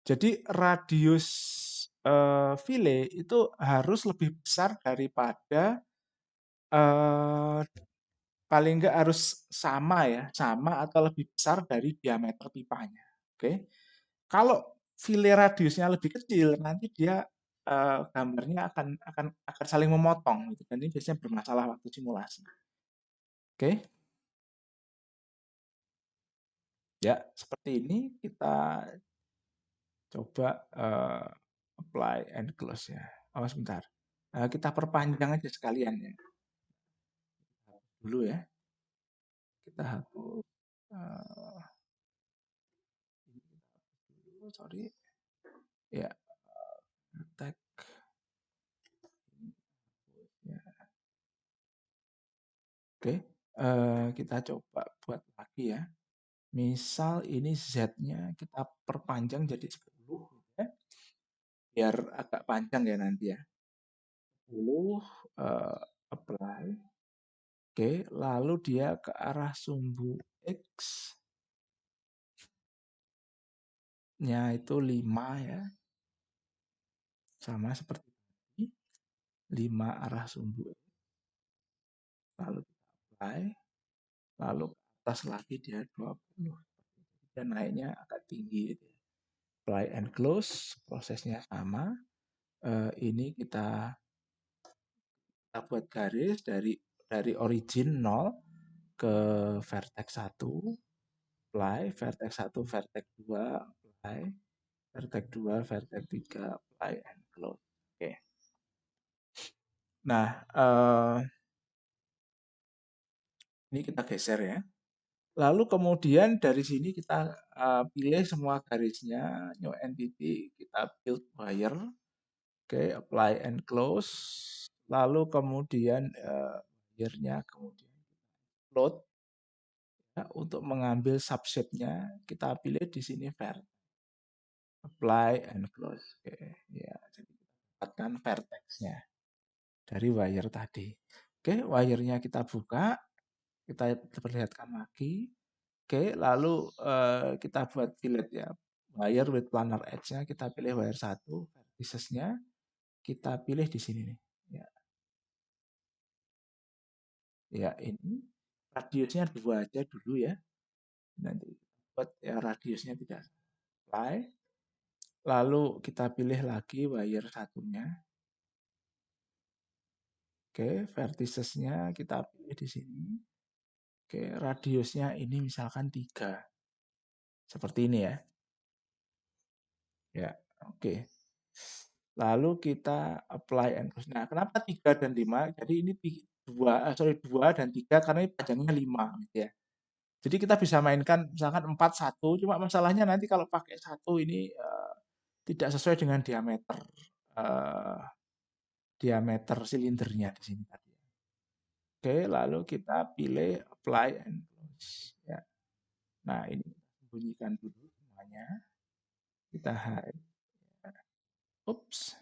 Jadi radius file itu harus lebih besar daripada eh, paling enggak harus sama ya, sama atau lebih besar dari diameter pipanya. Oke. Kalau file radiusnya lebih kecil, nanti dia gambarnya akan saling memotong gitu. Dan ini biasanya bermasalah waktu simulasi. Oke. Ya, seperti ini kita coba apply and close ya. Oh, sebentar. Kita perpanjang aja sekalian ya. Dulu ya. Kita hapus. eh, sorry. Ya, tag. Ya. Oke. Kita coba buat lagi ya. Misal ini Z-nya kita perpanjang jadi 10 ya. Biar agak panjang ya nanti ya. 10 apply. Oke, lalu dia ke arah sumbu X-nya itu 5 ya. Sama seperti tadi. 5 arah sumbu X. Lalu kita apply. Lalu ke atas lagi dia 20. Dan naiknya agak tinggi. Apply and close. Prosesnya sama. Ini kita buat garis dari origin 0 ke vertex 1, apply, vertex 1, vertex 2, apply, vertex 2, vertex 3, apply and close. Oke. Nah, ini kita geser ya. Lalu kemudian dari sini kita pilih semua garisnya, new entity, kita build wire, oke, apply and close. Lalu kemudian wire-nya kemudian load. Ya, untuk mengambil subset-nya, kita pilih di sini vertex. Apply and close. Oke, ya, jadi kita dapatkan vertex-nya dari wire tadi. Oke, wire-nya kita buka, kita perlihatkan lagi. Oke, lalu kita buat fillet ya. Wire with planar edge-nya kita pilih wire 1, vertices-nya kita pilih di sini nih. Ya. Ya, ini radiusnya 2 aja dulu ya. Nanti buat ya radiusnya tidak apply. Lalu kita pilih lagi wire satunya. Oke, verticesnya kita pilih di sini. Oke, radiusnya ini misalkan 3. Seperti ini ya. Ya, oke. Lalu kita apply and close. Nah, kenapa 3 dan 5? Jadi ini 2 dan 3 karena ini panjangnya 5 gitu ya. Jadi kita bisa mainkan misalkan 4 1, cuma masalahnya nanti kalau pakai 1 ini tidak sesuai dengan eh, diameter silindernya di sini tadi. Oke, lalu kita pilih apply and close ya. Nah, ini bunyikan dulu semuanya. Kita hide. Oops.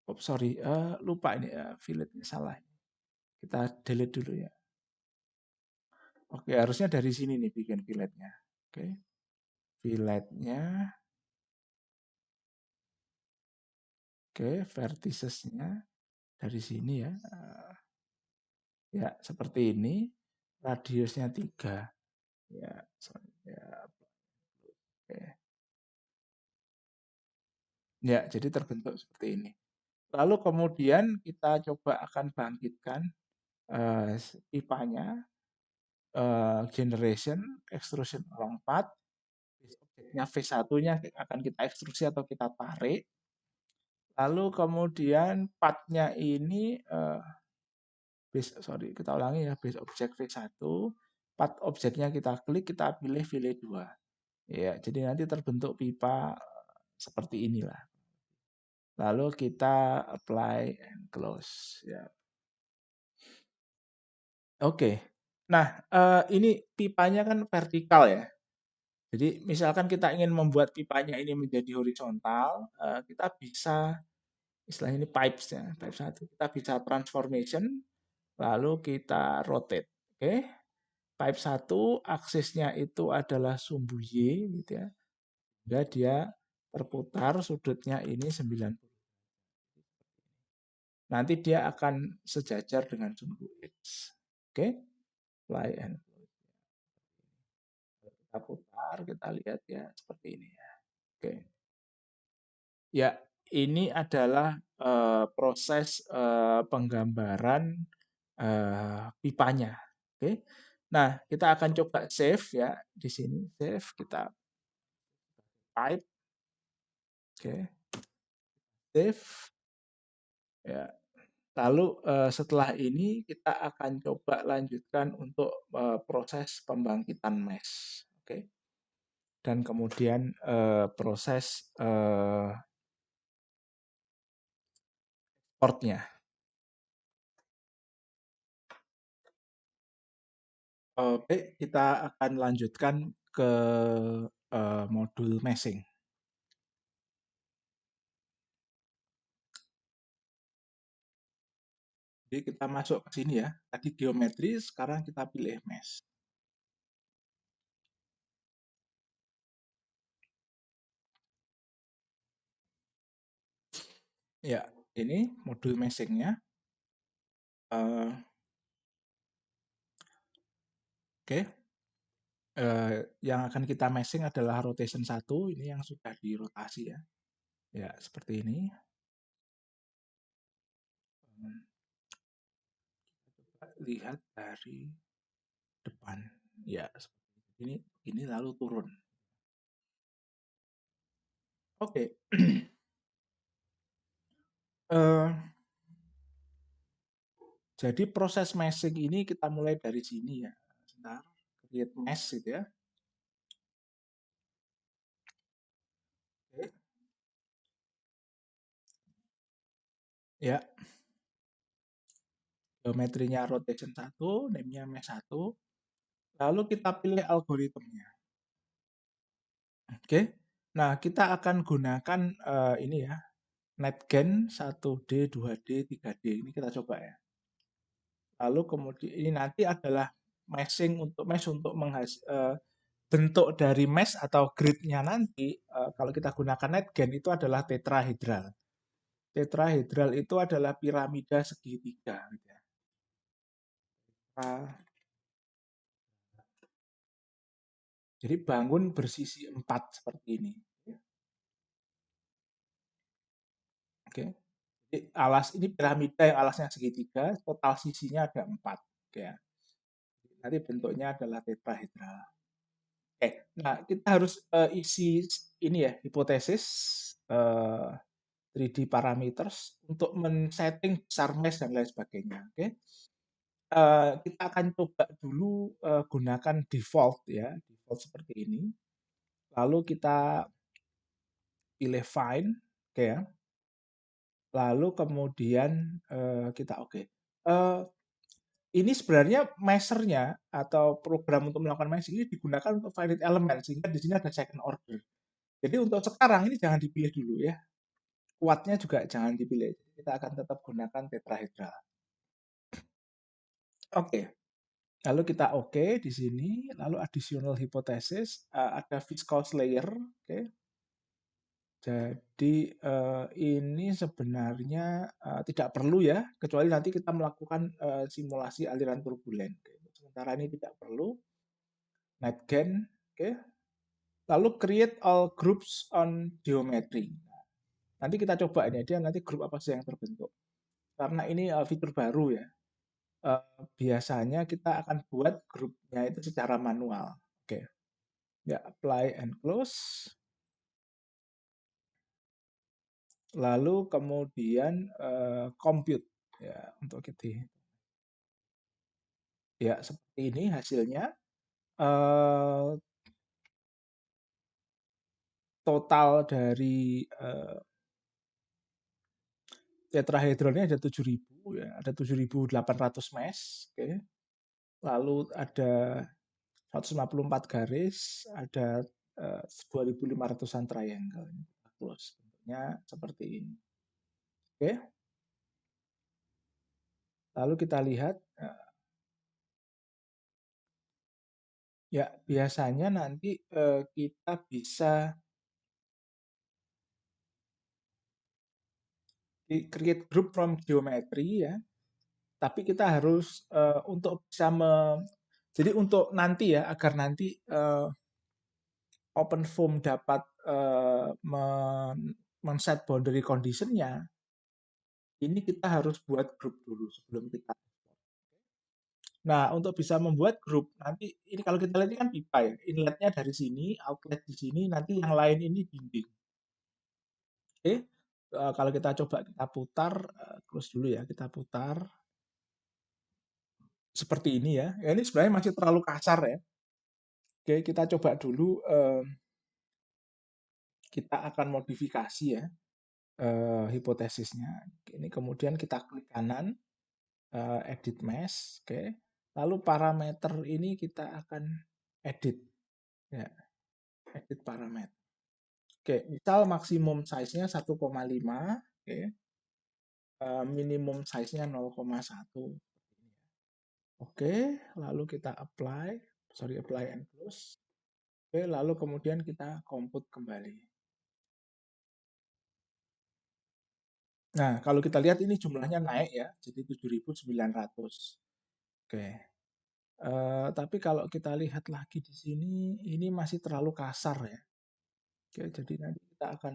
Oh, sorry, lupa ini filletnya salah. Kita delete dulu ya. Oke, harusnya dari sini nih bikin filletnya. Oke, filletnya. Oke, verticesnya dari sini ya. Ya, seperti ini. Radiusnya 3. Ya, ya, oke. Ya, jadi terbentuk seperti ini. Lalu kemudian kita coba akan bangkitkan pipanya, generation, extrusion along path. Objeknya V1-nya akan kita ekstrusi atau kita tarik. Lalu kemudian part-nya ini kita ulangi ya, base objek V1, part objeknya kita klik, kita pilih fillet 2. Ya, jadi nanti terbentuk pipa seperti inilah. Lalu kita apply and close ya. Oke. Nah, ini pipanya kan vertikal ya. Jadi misalkan kita ingin membuat pipanya ini menjadi horizontal, kita bisa istilahnya ini pipes ya, pipe 1. Kita bisa transformation, lalu kita rotate. Oke. Pipe 1 aksisnya itu adalah sumbu Y gitu ya. Sehingga dia terputar sudutnya ini 90. Nanti dia akan sejajar dengan sumbu X. Oke. Fly and kita putar, kita lihat ya seperti ini ya. Oke. Ya, ini adalah proses penggambaran pipanya. Oke. Nah, kita akan coba save ya di sini. Save, kita type. Oke. Save. Ya. Lalu setelah ini kita akan coba lanjutkan untuk proses pembangkitan mesh. Oke. Dan kemudian proses portnya. Oke, kita akan lanjutkan ke modul meshing. Jadi kita masuk ke sini ya. Tadi geometri, sekarang kita pilih mesh. Ya, ini modul meshingnya. Oke. Yang akan kita meshing adalah rotation 1. Ini yang sudah dirotasi ya. Ya, seperti ini. Lihat dari depan. Ya, seperti ini lalu turun. Oke. Jadi proses meshing ini kita mulai dari sini ya. Sebentar, create mesh gitu ya. Oke. Ya. Geometrinya rotation 1, name-nya mesh 1. Lalu kita pilih algoritmnya. Oke. Nah, kita akan gunakan ini ya. NetGen 1D, 2D, 3D. Ini kita coba ya. Lalu kemudian ini nanti adalah meshing untuk bentuk dari mesh atau gridnya nanti kalau kita gunakan NetGen itu adalah tetrahedral. Tetrahedral itu adalah piramida segitiga gitu ya. Nah, jadi bangun bersisi 4 seperti ini. Oke. Jadi alas ini piramida yang alasnya segitiga, total sisinya ada 4. Oke ya. Nanti bentuknya adalah tetrahedral. Oke. Nah, kita harus isi ini ya, hipotesis 3D parameters untuk men-setting besar mesh dan lain sebagainya. Oke. Kita akan coba dulu gunakan default ya, default seperti ini. Lalu kita pilih fine, oke ya. Lalu kemudian kita oke. Ini sebenarnya measure-nya atau program untuk melakukan mesh ini digunakan untuk finite element sehingga di sini ada second order. Jadi untuk sekarang ini jangan dipilih dulu ya. Kuatnya juga jangan dipilih. Kita akan tetap gunakan tetrahedral. Oke. Lalu kita oke di sini, lalu additional hypothesis ada viscous layer, oke. Jadi ini sebenarnya tidak perlu ya, kecuali nanti kita melakukan simulasi aliran turbulen. Sementara ini tidak perlu. NetGen, oke. Lalu create all groups on geometry. Nanti kita coba ini, dia nanti grup apa sih yang terbentuk. Karena ini fitur baru ya. Biasanya kita akan buat grupnya itu secara manual. Oke. Ya, apply and close. Lalu kemudian compute ya untuk kita. Ya, seperti ini hasilnya. Total dari tetrahedronnya ada 7.000 ya, ada 7.800 mesh, oke. Lalu ada 154 garis, ada 2.500-an triangle. Close. Bentuknya seperti ini. Oke. Lalu kita lihat ya biasanya nanti kita bisa create group from geometry ya. Tapi kita harus untuk bisa jadi untuk nanti ya agar nanti OpenFOAM dapat men-set boundary condition-nya, ini kita harus buat grup dulu sebelum kita. Nah, untuk bisa membuat grup, nanti ini kalau kita lihat ini kan pipa ya, inletnya dari sini, outlet di sini, nanti yang lain ini dinding. Oke, kalau kita coba kita putar, close dulu ya, kita putar. Seperti ini ya, ini sebenarnya masih terlalu kasar ya. Oke, kita coba dulu, kita akan modifikasi ya, hipotesisnya. Ini kemudian kita klik kanan, edit mesh, oke. Lalu parameter ini kita akan edit, ya, edit parameter. Oke, misal maksimum size-nya 1,5, oke. Minimum size-nya 0,1. Oke, lalu kita apply and close. Oke, lalu kemudian kita compute kembali. Nah, kalau kita lihat ini jumlahnya naik ya, jadi 7.900. Oke. Tapi kalau kita lihat lagi di sini, ini masih terlalu kasar ya. Oke, jadi nanti kita akan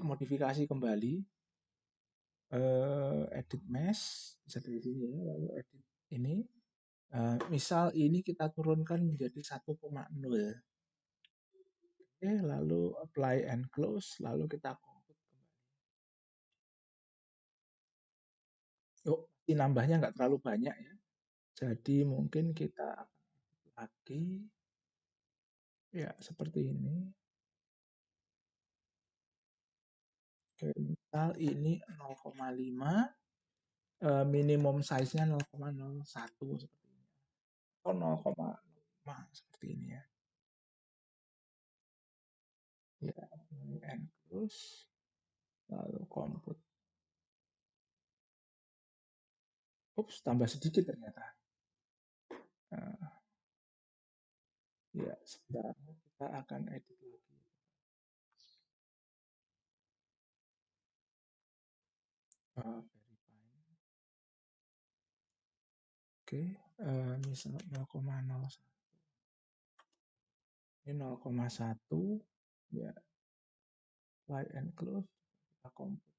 modifikasi kembali. Edit mesh, bisa dari sini ya, lalu edit ini. Misal ini kita turunkan menjadi 1,0. Oke, lalu apply and close, lalu kita compute kembali. Oh, ini nambahnya nggak terlalu banyak ya. Jadi mungkin kita lagi, ya seperti ini. Oke, misal ini 0,5, minimum size-nya 0,01 seperti ini. Atau 0,5 seperti ini ya. Ya, and close, lalu compute. Ups, tambah sedikit ternyata. Ya, sebentar. Kita akan edit lagi. Verify. Oke, misal 0,01. Ini 0,1, ya, apply and close, kita compute.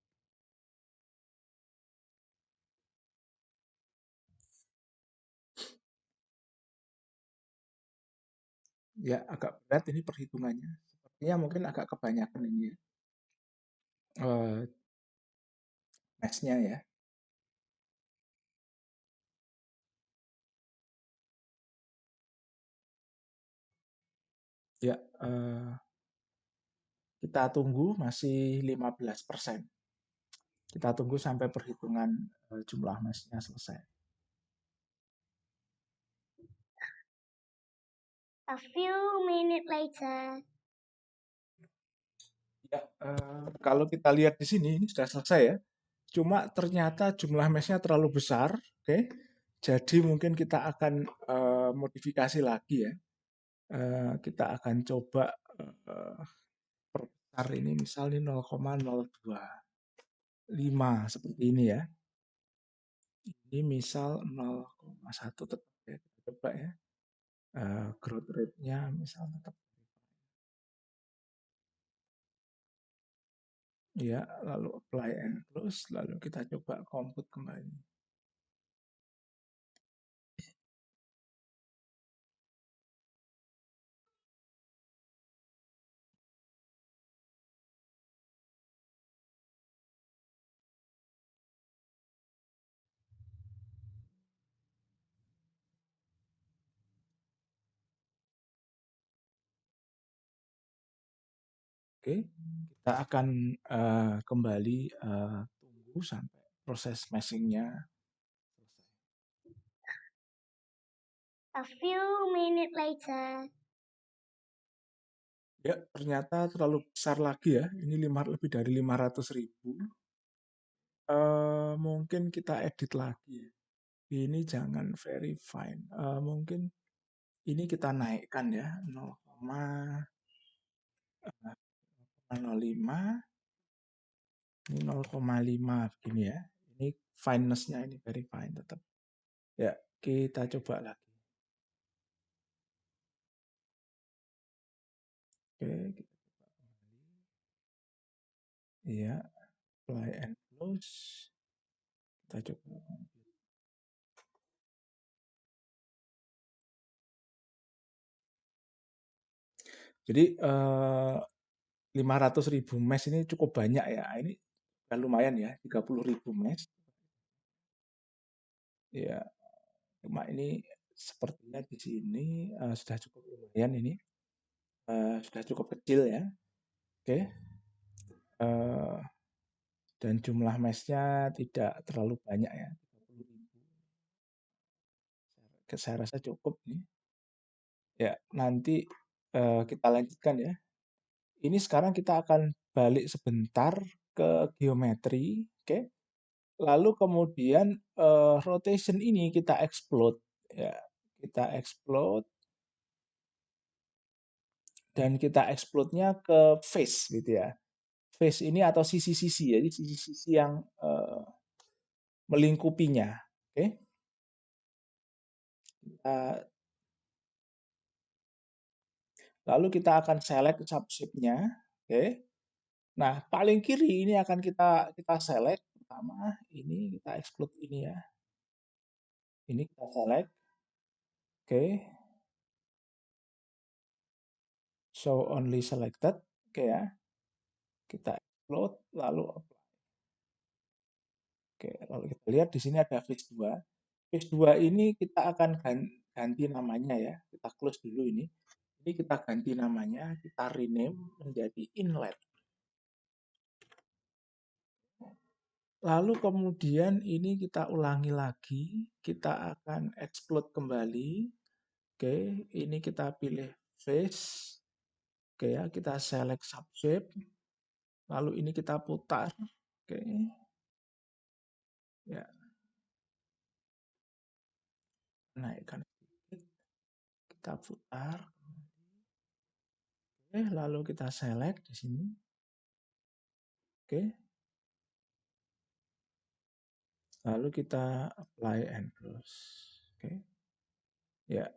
Ya, agak berat ini perhitungannya. Sepertinya mungkin agak kebanyakan ini ya. Math-nya ya. Ya, kita tunggu masih 15%. Kita tunggu sampai perhitungan jumlah mass-nya selesai. A few minutes later. Ya, kalau kita lihat di sini ini sudah selesai ya. Cuma ternyata jumlah mass-nya terlalu besar, oke. Jadi mungkin kita akan modifikasi lagi ya. Kita akan coba perbesar ini misalnya 0,025 seperti ini ya. Ini misal 0,1 tetap ya, kita coba ya. Growth rate-nya misal tetap. Ya, lalu apply and close, lalu kita coba compute kembali. Oke, kita akan kembali tunggu sampai proses meshing-nya selesai. A few minutes later. Ya, ternyata terlalu besar lagi ya. Ini lebih dari 500.000. Mungkin kita edit lagi ya. Ini jangan verify. Mungkin ini kita naikkan ya 0,05. Ini 0,5 begini ya. Ini fineness-nya ini very fine tetap. Ya, kita coba lagi. Oke, kita coba kembali. Iya, apply and close. Kita coba. Jadi 500.000 mesh ini cukup banyak ya. Ini lumayan ya, 30.000 mesh. Ya, cuma ini sepertinya di sini sudah cukup lumayan ini. Sudah cukup kecil ya. Oke. Dan jumlah meshnya tidak terlalu banyak ya. 30.000. Saya rasa cukup nih. Ya, nanti kita lanjutkan ya. Ini sekarang kita akan balik sebentar ke geometri, oke? Lalu kemudian rotation ini kita explode, ya. Kita explode dan kita explode-nya ke face gitu ya. Face ini atau sisi-sisi ya, jadi sisi-sisi yang melingkupinya, oke? Lalu kita akan select subshape-nya, oke? Nah, paling kiri ini akan kita select pertama ini kita explode ini ya. Ini kita select. Oke. Show only selected. Oke ya. Kita explode lalu apply. Oke, lalu kita lihat di sini ada phase 2. Phase 2 ini kita akan ganti namanya ya. Kita close dulu ini. Ini kita ganti namanya, kita rename menjadi inlet. Lalu kemudian ini kita ulangi lagi, kita akan explode kembali. Oke, ini kita pilih face. Oke ya, kita select subshape. Lalu ini kita putar. Oke. Ya, naikkan sedikit. Kita putar. Oke, lalu kita select di sini. Oke. Lalu kita apply and close. Oke. Ya.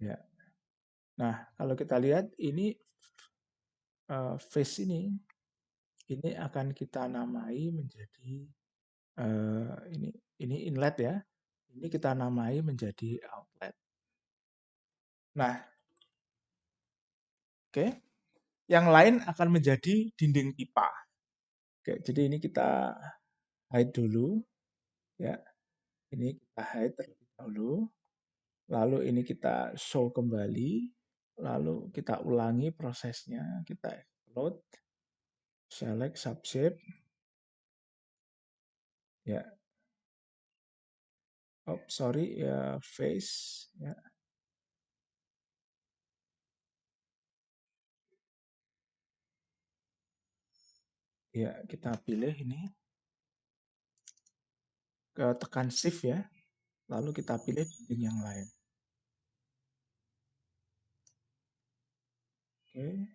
Ya. Nah, kalau kita lihat ini face ini akan kita namai menjadi ini inlet ya. Ini kita namai menjadi outlet. Nah, oke. Yang lain akan menjadi dinding pipa. Oke, jadi ini kita hide dulu ya. Ini kita hide terlebih dahulu. Lalu ini kita show kembali. Lalu kita ulangi prosesnya. Kita explode, select subshape. Ya. Oh, sorry ya, face ya. Ya, kita pilih ini. Tekan shift ya. Lalu kita pilih dinding yang lain. Oke.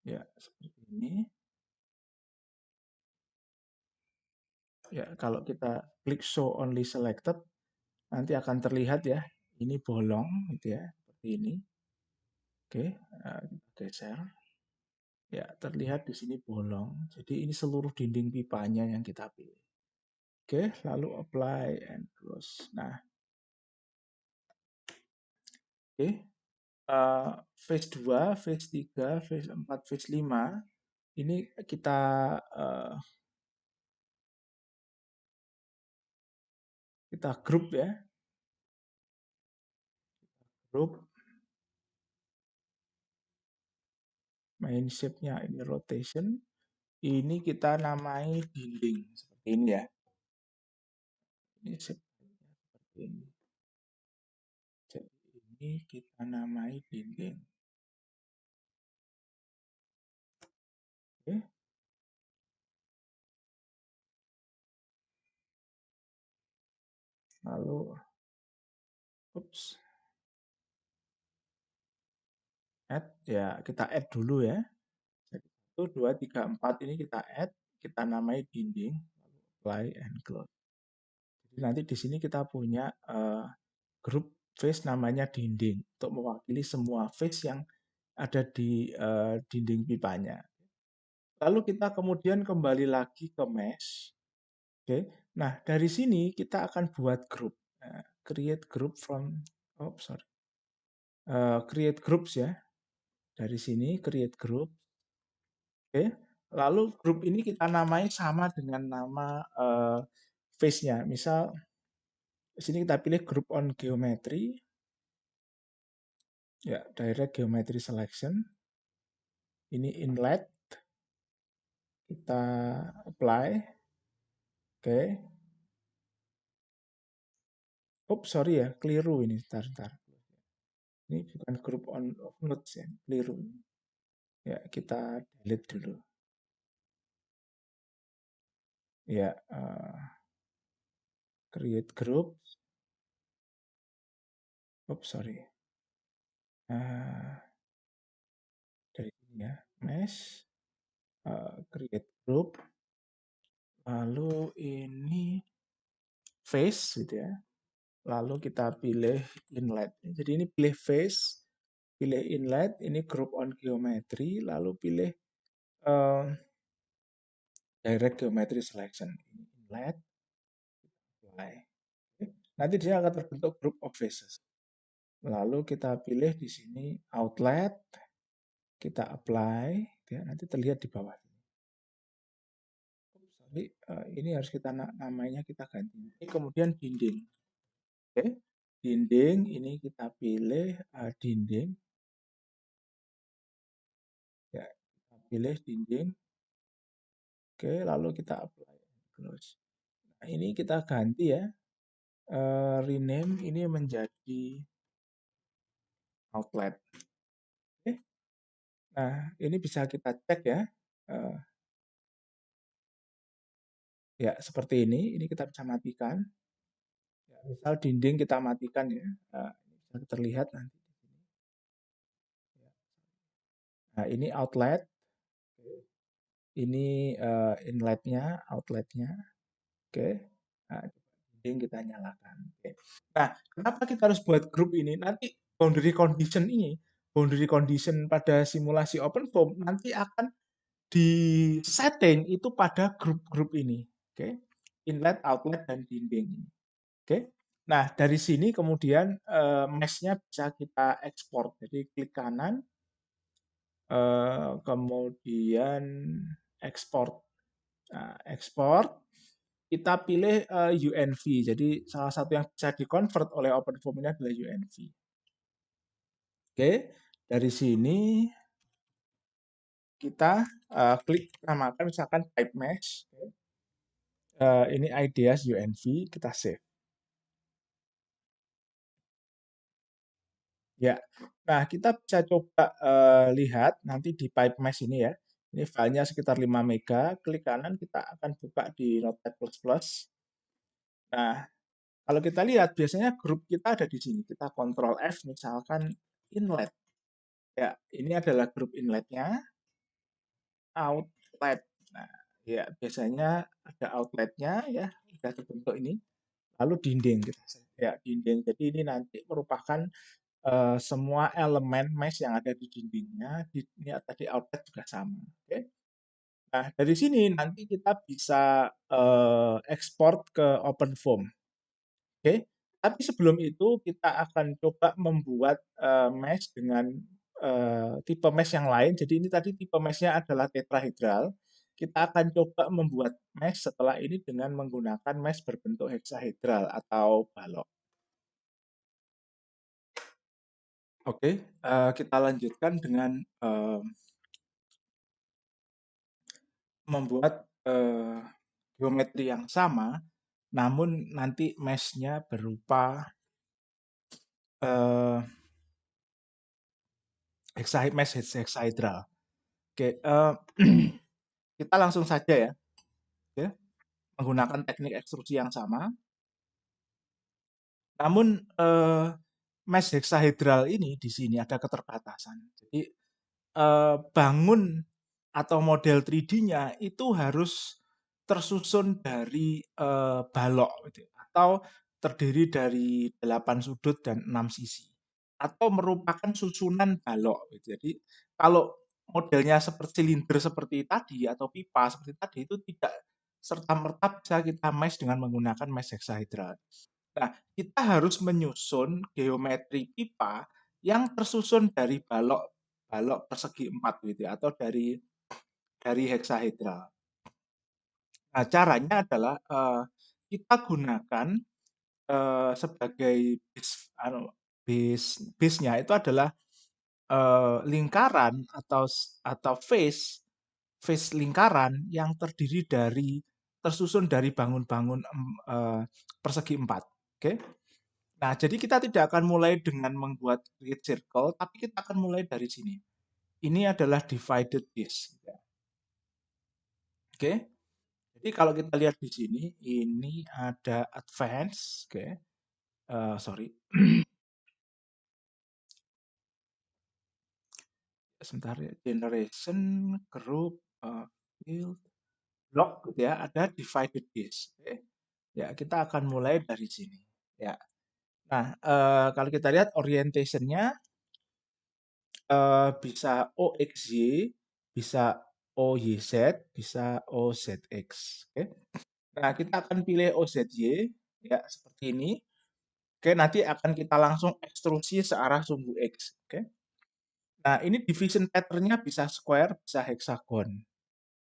Ya, seperti ini. Ya, kalau kita klik show only selected, nanti akan terlihat ya, ini bolong gitu ya, seperti ini. Oke, kita geser. Ya, terlihat di sini bolong. Jadi ini seluruh dinding pipanya yang kita pilih. Oke, lalu apply and close. Nah, oke. Phase 2, phase 3, phase 4, phase 5 ini kita grup ya, grup main shape-nya ini rotation, ini kita namai dinding seperti ini ya. Ini seperti ini. Jadi ini kita namai dinding. Oke. Lalu oops, add ya, kita add dulu ya. Jadi 1, 2, 3, 4 ini kita add, kita namai dinding, lalu apply and close. Jadi nanti di sini kita punya grup face namanya dinding untuk mewakili semua face yang ada di dinding pipanya. Lalu kita kemudian kembali lagi ke mesh. Oke. Nah, dari sini kita akan buat grup. Create group from create groups ya. Dari sini create group. Oke. Lalu grup ini kita namai sama dengan nama face-nya. Misal di sini kita pilih group on geometry. Ya, direct geometry selection. Ini inlet. Kita apply. Oke. Sorry ya, keliru ini. Bentar. Ini bukan group on of nodes ya, keliru. Ya, kita delete dulu. Ya, create group. Sorry. Dari sini ya, mesh, create group. Lalu ini face gitu ya. Lalu kita pilih inlet. Jadi ini pilih face, pilih inlet, ini group on geometry, lalu pilih direct geometry selection. Ini inlet, apply. Nanti dia akan terbentuk group of faces. Lalu kita pilih di sini outlet, kita apply, ya, nanti terlihat di bawah. Sorry, ini harus kita namanya kita ganti. Ini kemudian dinding. Oke, dinding ini kita pilih dinding. Ya, kita pilih dinding. Oke, lalu kita apply close. Nah, ini kita ganti ya. Rename ini menjadi outlet. Oke. Nah, ini bisa kita cek ya. Ya, seperti ini. Ini kita bisa matikan. Ya, Misal dinding kita matikan ya, bisa terlihat nanti. Nah, ini outlet, ini inletnya, outletnya, oke. Nah, dinding kita nyalakan. Oke. Nah, kenapa kita harus buat grup ini? Nanti boundary condition pada simulasi open form nanti akan di setting itu pada grup-grup ini. Oke. Inlet, outlet, dan dinding. Oke. Nah, dari sini kemudian mesh-nya bisa kita ekspor. Jadi klik kanan, kemudian ekspor. Nah, ekspor, kita pilih UNV. Jadi salah satu yang bisa di-convert oleh OpenFOAM ini adalah UNV. Oke, dari sini kita klik namakan misalkan type mesh. Ini ideas UNV, kita save. Ya, nah kita bisa coba lihat nanti di pipe mesh ini ya. Ini filenya sekitar 5 mega. Klik kanan kita akan buka di Notepad++. Nah, kalau kita lihat biasanya grup kita ada di sini. Kita Ctrl F misalkan inlet. Ya, ini adalah grup inletnya, outlet. Nah, ya biasanya ada outletnya ya, sudah terbentuk ini. Lalu dinding kita. Ya, dinding. Jadi ini nanti merupakan semua elemen mesh yang ada di dindingnya. Ini tadi outlet juga sama. Oke. Nah, dari sini nanti kita bisa ekspor ke OpenFOAM. Oke. Tapi sebelum itu kita akan coba membuat mesh dengan tipe mesh yang lain. Jadi ini tadi tipe meshnya adalah tetrahedral. Kita akan coba membuat mesh setelah ini dengan menggunakan mesh berbentuk hexahedral atau balok. Oke, kita lanjutkan dengan membuat geometri yang sama, namun nanti mesh-nya berupa eh, mesh hexahedral. Oke, kita langsung saja ya, oke, menggunakan teknik ekstrusi yang sama. Namun mesh hexahedral ini di sini ada keterbatasan. Jadi bangun atau model 3D-nya itu harus tersusun dari balok gitu, atau terdiri dari 8 sudut dan 6 sisi, atau merupakan susunan balok gitu. Jadi kalau modelnya seperti silinder seperti tadi atau pipa seperti tadi itu tidak serta-merta bisa kita mesh dengan menggunakan mesh hexahedral. Nah, kita harus menyusun geometri pipa yang tersusun dari balok balok persegi 4 gitu ya, atau dari heksahedral. Nah, caranya adalah kita gunakan sebagai base-nya itu adalah lingkaran atau face lingkaran yang terdiri dari tersusun dari bangun-bangun persegi 4. Oke. Nah, jadi kita tidak akan mulai dengan membuat create circle, tapi kita akan mulai dari sini. Ini adalah divided base. Oke. Jadi kalau kita lihat di sini, ini ada advance, oke. Sorry. Sebentar ya, generation, group, field, block gitu ya, ada divided base. Oke. Ya, kita akan mulai dari sini. Ya. Nah, kalau kita lihat orientation-nya bisa OXY, bisa OYZ, bisa OZX. Oke. Nah, kita akan pilih OZY, ya seperti ini. Oke, nanti akan kita langsung ekstrusi searah sumbu X. Oke. Nah, ini division pattern-nya bisa square, bisa hexagon.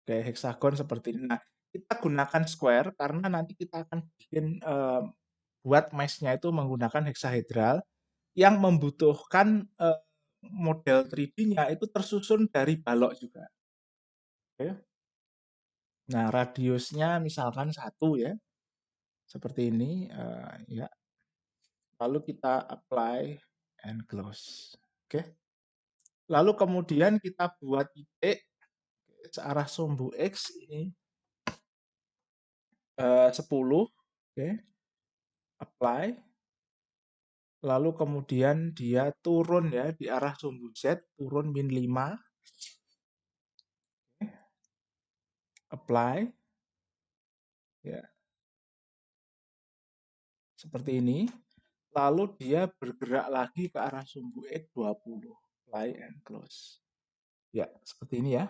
Oke, hexagon seperti ini. Nah, kita gunakan square karena nanti kita akan bikin buat mesh-nya itu menggunakan hexahedral yang membutuhkan model 3D-nya itu tersusun dari balok juga. Oke. Nah, radiusnya misalkan 1 ya. Seperti ini ya. Lalu kita apply and close. Oke. Lalu kemudian kita buat titik searah sumbu X ini 10. Oke. apply, lalu kemudian dia turun ya di arah sumbu Z, turun min 5, apply, ya, seperti ini. Lalu dia bergerak lagi ke arah sumbu X 20, apply and close. Ya, seperti ini ya.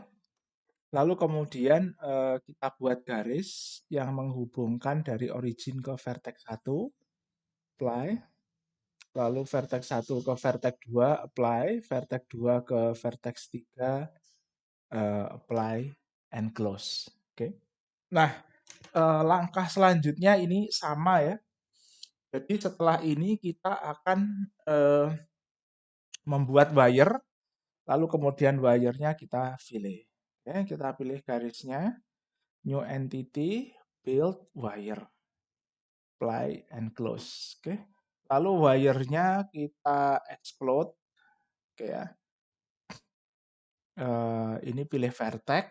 Lalu kemudian kita buat garis yang menghubungkan dari origin ke vertex 1, apply. Lalu vertex 1 ke vertex 2, apply. Vertex 2 ke vertex 3, apply and close. Oke. Nah, langkah selanjutnya ini sama ya. Jadi setelah ini kita akan membuat wire, lalu kemudian wire-nya kita pilih. Oke, kita pilih garisnya, new entity, build wire, apply and close. Oke. Lalu wire-nya kita explode. Oke ya. Ini pilih vertex.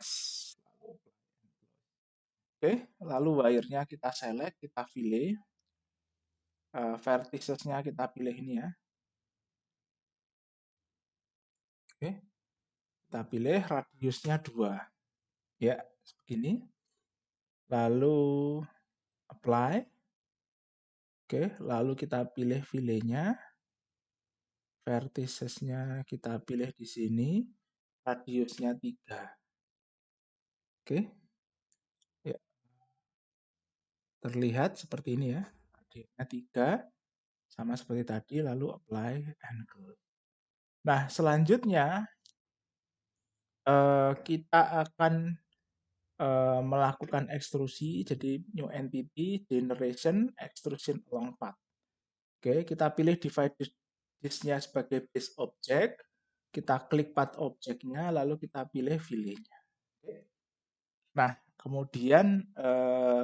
Oke, lalu wire-nya kita select, kita pilih. Vertices-nya kita pilih ini ya. Oke, kita pilih radiusnya 2. Ya, begini. Lalu apply. Oke, lalu kita pilih filenya. Verticesnya kita pilih di sini. Radiusnya 3. Oke. Ya, terlihat seperti ini ya. Radiusnya 3 sama seperti tadi, lalu apply and close. Nah, selanjutnya kita akan melakukan ekstrusi, jadi new entity, generation, extrusion along path. Oke, kita pilih divide disk-nya sebagai base object, kita klik path object-nya, lalu kita pilih filenya. Oke. Nah, kemudian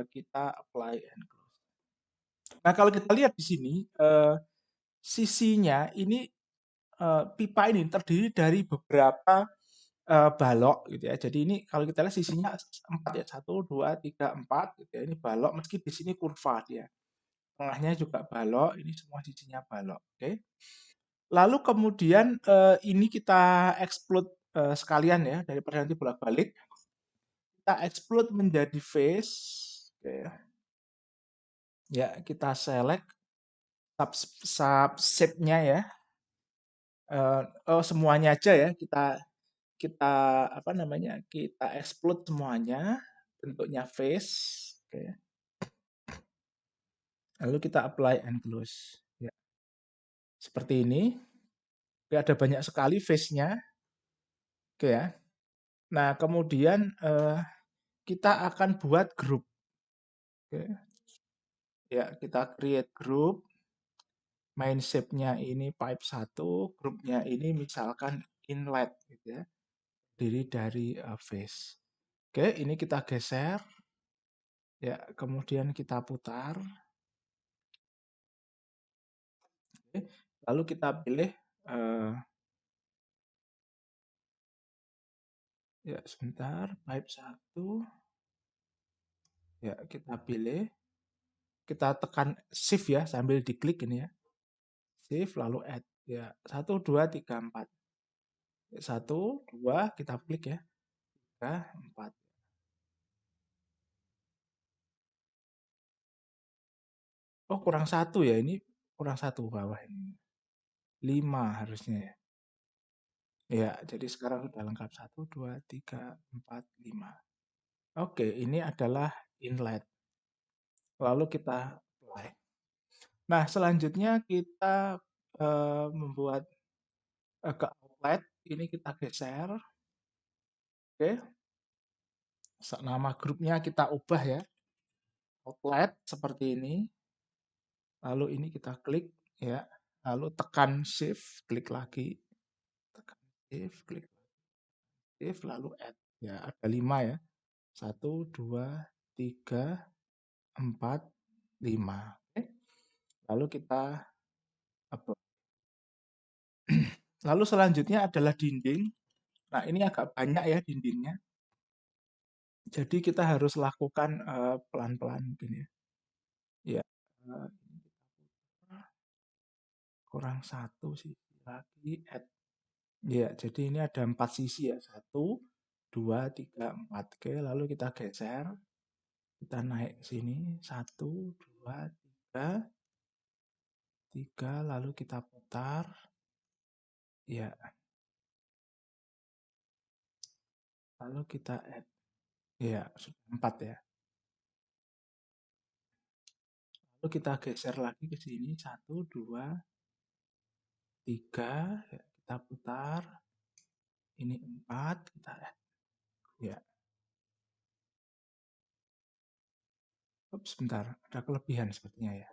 kita apply and close. Nah, kalau kita lihat di sini, sisinya ini pipa ini terdiri dari beberapa balok gitu ya. Jadi ini kalau kita lihat sisinya 4 ya, 1, 2, 3, 4 gitu ya. Ini balok meski di sini kurva dia. Tengahnya juga balok, ini semua sisinya balok. Oke. Lalu kemudian ini kita explode sekalian ya daripada nanti bolak-balik. Kita explode menjadi face. Oke. Ya, kita select shape-nya ya. Semuanya aja ya kita apa namanya, kita explode semuanya bentuknya face. Oke. Lalu kita apply and close. Ya, seperti ini. Oke, ada banyak sekali face-nya. Oke ya. Nah, kemudian kita akan buat grup. Oke. Ya, kita create group. Main shape-nya ini pipe 1, grupnya ini misalkan inlet gitu ya. Diri dari face. Oke, ini kita geser. Ya, kemudian kita putar. Oke. Lalu kita pilih ya sebentar, pipe 1. Ya, kita pilih. Kita tekan shift ya sambil diklik ini ya. Shift lalu add. Ya, 1, 2, 3, 4. 1, 2, kita klik ya. 3, 4. Oh, kurang 1 ya. Ini kurang 1 bawah ini. 5 harusnya ya. Ya, jadi sekarang sudah lengkap. 1, 2, 3, 4, 5. Oke, ini adalah inlet. Lalu kita apply. Nah, selanjutnya kita membuat ke outlet. Ini kita geser. Oke. Nama grupnya kita ubah ya. Outlet seperti ini. Lalu ini kita klik ya. Lalu tekan shift, klik lagi. Tekan shift, klik shift, lalu add. Ya, ada 5 ya. 1, 2, 3, 4, 5. Oke. Lalu kita upload. Lalu selanjutnya adalah dinding. Nah, ini agak banyak ya dindingnya. Jadi kita harus lakukan pelan-pelan mungkin ya. Ya. kurang satu sisi lagi, add. Ya, jadi ini ada 4 sisi ya. 1, 2, 3, 4. Oke, lalu kita geser. Kita naik sini. 1, 2, 3. 3, lalu kita putar. Ya, lalu kita add. Ya, sudah 4 ya. Lalu kita geser lagi ke sini. 1, 2, 3. Ya, kita putar. Ini 4, kita add. Ya. Sebentar, ada kelebihan sepertinya ya.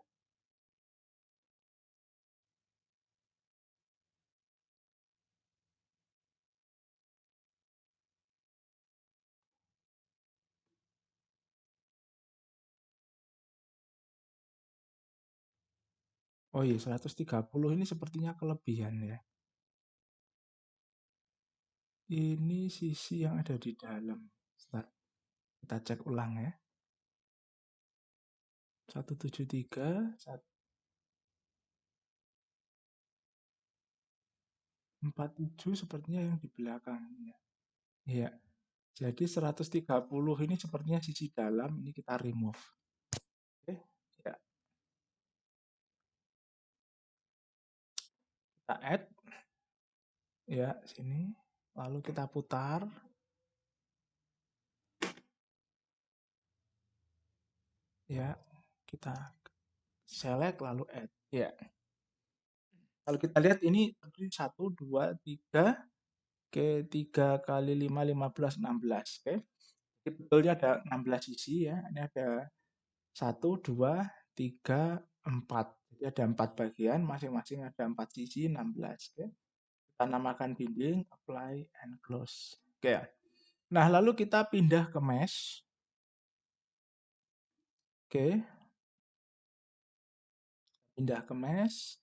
Oh iya, 130 ini sepertinya kelebihan ya. Ini sisi yang ada di dalam. Sebentar, kita cek ulang ya. 173, 147 sepertinya yang di belakangnya. Iya. Jadi 130 ini sepertinya sisi dalam, ini kita remove. Oke, ya. Kita add, ya sini. Lalu kita putar, ya. Kita select lalu add. Ya. Kalau kita lihat ini terdiri 1, 2, 3, oke, 3 kali 5, 15, 16. Oke. Jadi betulnya ada 16 sisi ya. Ini ada 1, 2, 3, 4. Jadi ada 4 bagian, masing-masing ada 4 sisi, 16. Oke. Kita namakan binding, apply, and close. Oke. Nah, lalu kita pindah ke mesh. Oke, pindah ke mesh.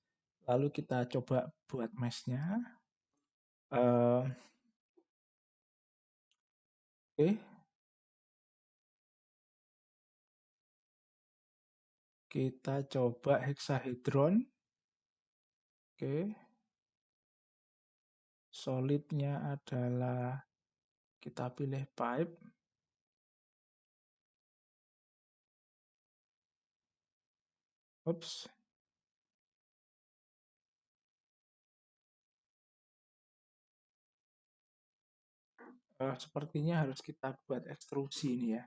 Lalu kita coba buat meshnya. Oke, kita coba hexahedron. Oke, solidnya adalah kita pilih pipe. Oops. Sepertinya harus kita buat ekstrusi ini ya.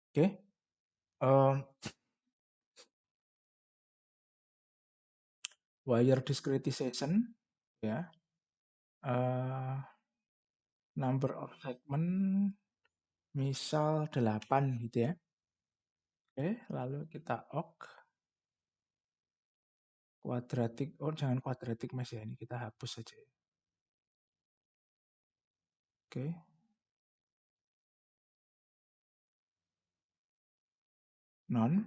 Oke. Wire discretization ya. Number of segment misal 8 gitu ya. Oke, lalu kita ok quadratic. Oh, jangan quadratic mesh ya, ini kita hapus saja ya. Oke. Non.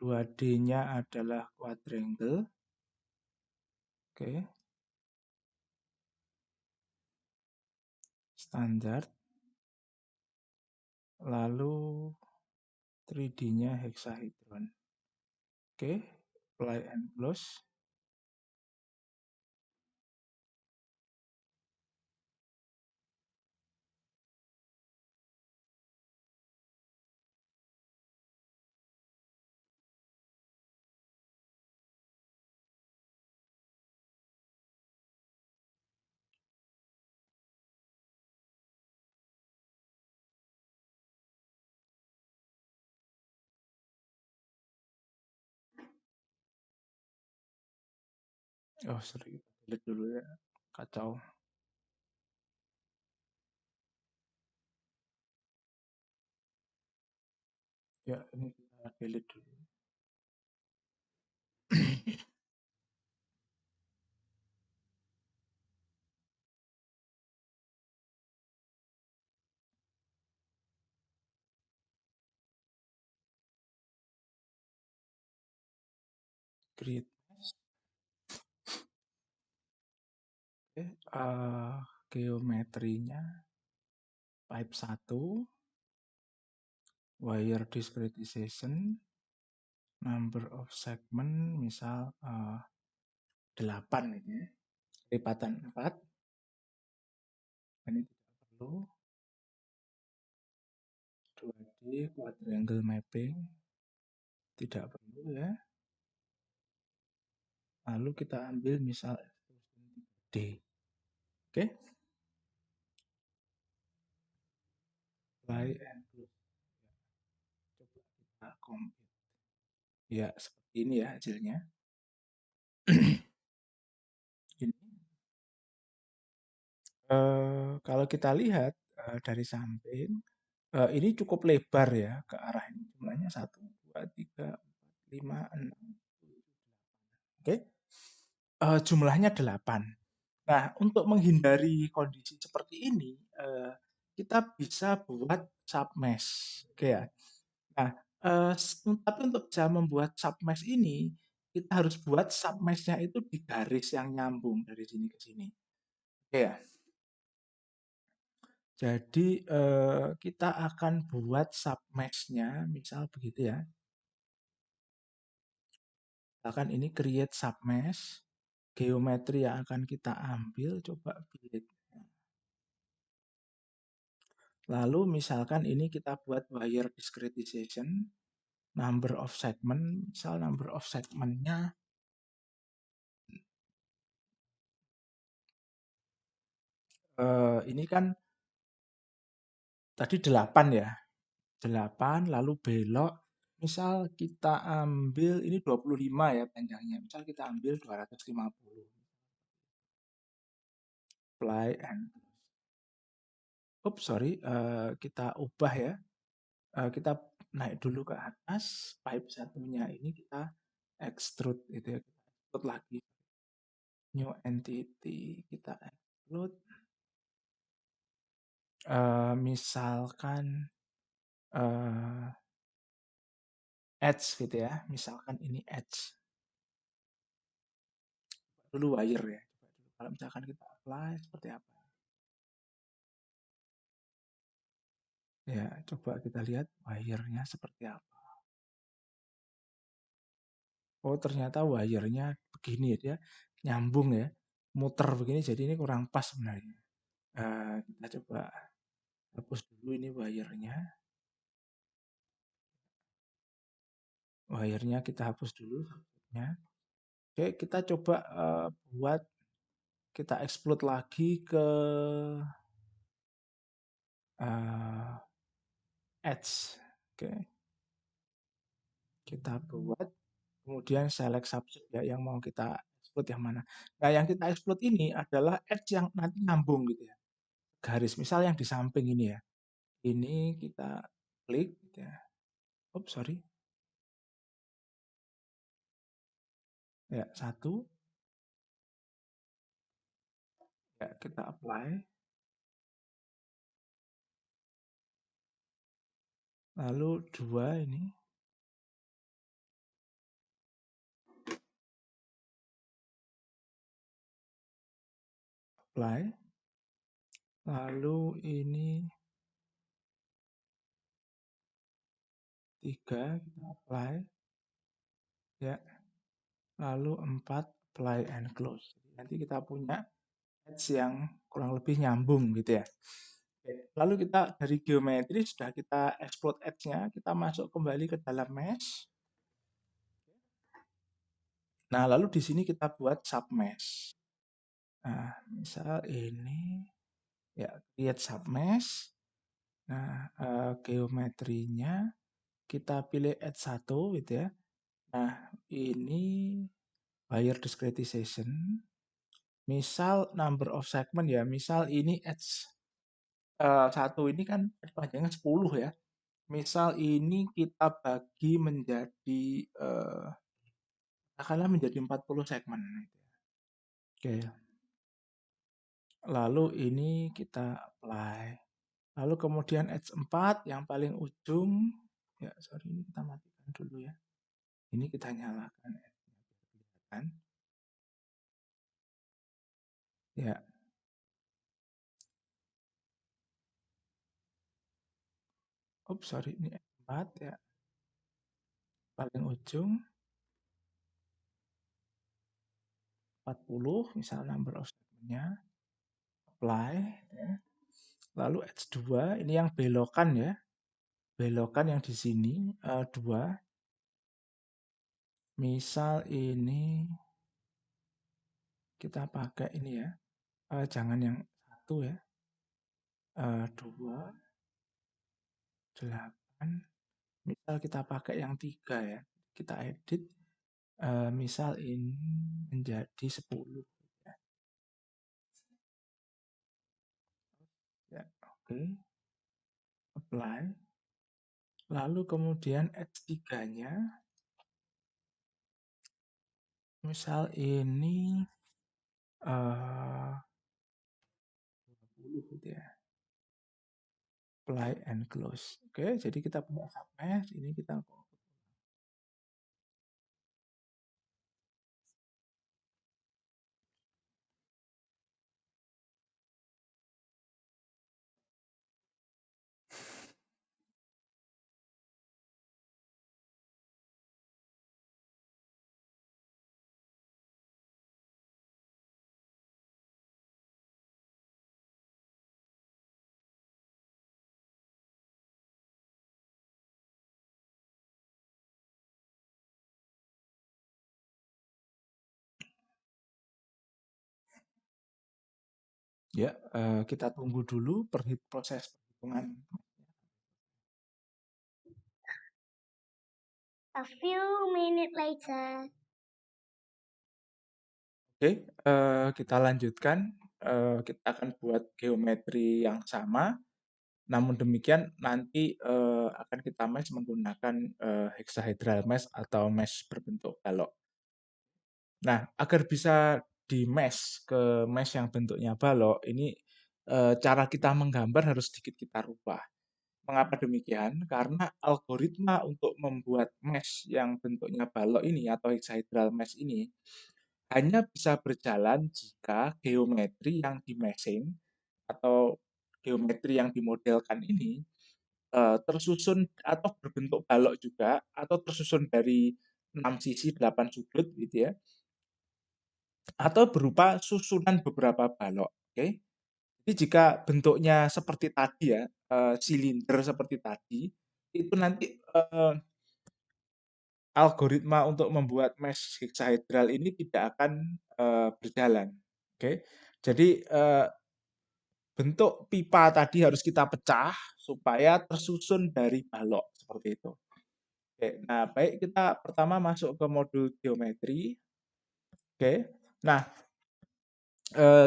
2D-nya adalah quadrangle. Oke. Standar. Lalu 3D-nya hexahedron. Oke, apply and close. Oh, sorry, delete dulu ya. Kacau. Ya, ini kita delete dulu. Create. Oke, geometrinya pipe 1, wire discretization, number of segment misal 8 gitu ya. Lipatan 4. Ini tidak perlu. 2D quadrangle mapping tidak perlu ya. Lalu kita ambil misal D. Oke. Apply and close. Coba kita compare. Ya, seperti ini ya hasilnya. Ini kalau kita lihat dari samping, ini cukup lebar ya ke arah ini. Jumlahnya 1, 2, 3, 4, 5, 6, 7, 8. Oke. Jumlahnya 8. Nah, untuk menghindari kondisi seperti ini, kita bisa buat submesh. Oke ya. Nah, tapi untuk bisa membuat submesh ini, kita harus buat submesh-nya itu di garis yang nyambung dari sini ke sini. Oke ya. Jadi kita akan buat submesh-nya, misal begitu ya. Misalkan ini create submesh, geometri yang akan kita ambil, coba pilih. Lalu misalkan ini kita buat wire discretization, number of segment, misal number of segmentnya ini kan tadi 8 ya. 8 lalu belok, misal kita ambil ini 25 ya panjangnya, misal kita ambil 250. Apply and sorry, kita ubah ya. Kita naik dulu ke atas, pipe satunya ini kita extrude gitu ya. Kita extrude lagi. New entity, kita extrude. Misalkan edge gitu ya. Misalkan ini edge. Dulu wire ya. Kalau misalkan kita apply seperti apa? Ya, coba kita lihat wire-nya seperti apa. Oh, ternyata wire-nya begini ya, dia nyambung ya. Muter begini, jadi ini kurang pas sebenarnya. Kita coba hapus dulu ini wire-nya. Wire-nya kita hapus dulu. Oke, kita coba buat, kita explode lagi ke edge. Oke. Kita buat, kemudian select subject ya, yang mau kita explode yang mana. Nah, yang kita explode ini adalah edge yang nanti nyambung gitu ya. Garis, misal yang di samping ini ya. Ini kita klik gitu ya. Sorry. Ya, 1. Ya, kita apply. Lalu 2 ini. Apply. Lalu ini 3, kita apply. Ya. Lalu 4, apply and close. Nanti kita punya edge yang kurang lebih nyambung gitu ya. Lalu kita dari geometri sudah kita explode edge-nya, kita masuk kembali ke dalam mesh. Nah, lalu di sini kita buat submesh. Nah, misal ini ya create submesh. Nah, geometrinya kita pilih edge 1 gitu ya. Nah, ini wire discretization. Misal number of segment ya, misal ini edge 1 ini kan panjangnya 10 ya. Misal ini kita bagi menjadi katakanlah menjadi 40 segmen. Oke. Lalu ini kita apply. Lalu kemudian edge 4 yang paling ujung. Ya, sorry ini kita matikan dulu ya. Ini kita nyalakan edge-nya. Ya. Sorry, ini 4 ya. Paling ujung 40, misal number of segmentnya, apply, ya. Lalu H2, ini yang belokan ya. Belokan yang di sini 2. Misal ini kita pakai ini ya. Jangan yang 1 ya. 2, 8. Misal kita pakai yang 3 ya. Kita edit. Misal ini menjadi 10. Ya, ya, oke. Apply. Lalu kemudian H3-nya. Misal ini 20 gitu ya. Apply and close. Oke, jadi kita punya submesh. Ini kita ya, kita tunggu dulu proses perhitungan. A few minutes later. Oke, kita lanjutkan. Kita akan buat geometri yang sama. Namun demikian nanti akan kita mesh menggunakan hexahedral mesh atau mesh berbentuk balok. Nah, agar bisa di-mesh ke mesh yang bentuknya balok, ini cara kita menggambar harus sedikit kita rubah. Mengapa demikian? Karena algoritma untuk membuat mesh yang bentuknya balok ini atau hexahedral mesh ini hanya bisa berjalan jika geometri yang di-meshing atau geometri yang dimodelkan ini tersusun atau berbentuk balok juga atau tersusun dari 6 sisi 8 sudut gitu ya, atau berupa susunan beberapa balok. Oke. Jadi jika bentuknya seperti tadi ya, silinder seperti tadi, itu nanti algoritma untuk membuat mesh hexahedral ini tidak akan berjalan. Oke. Jadi bentuk pipa tadi harus kita pecah supaya tersusun dari balok seperti itu. Oke, nah baik, kita pertama masuk ke modul geometri. Oke, nah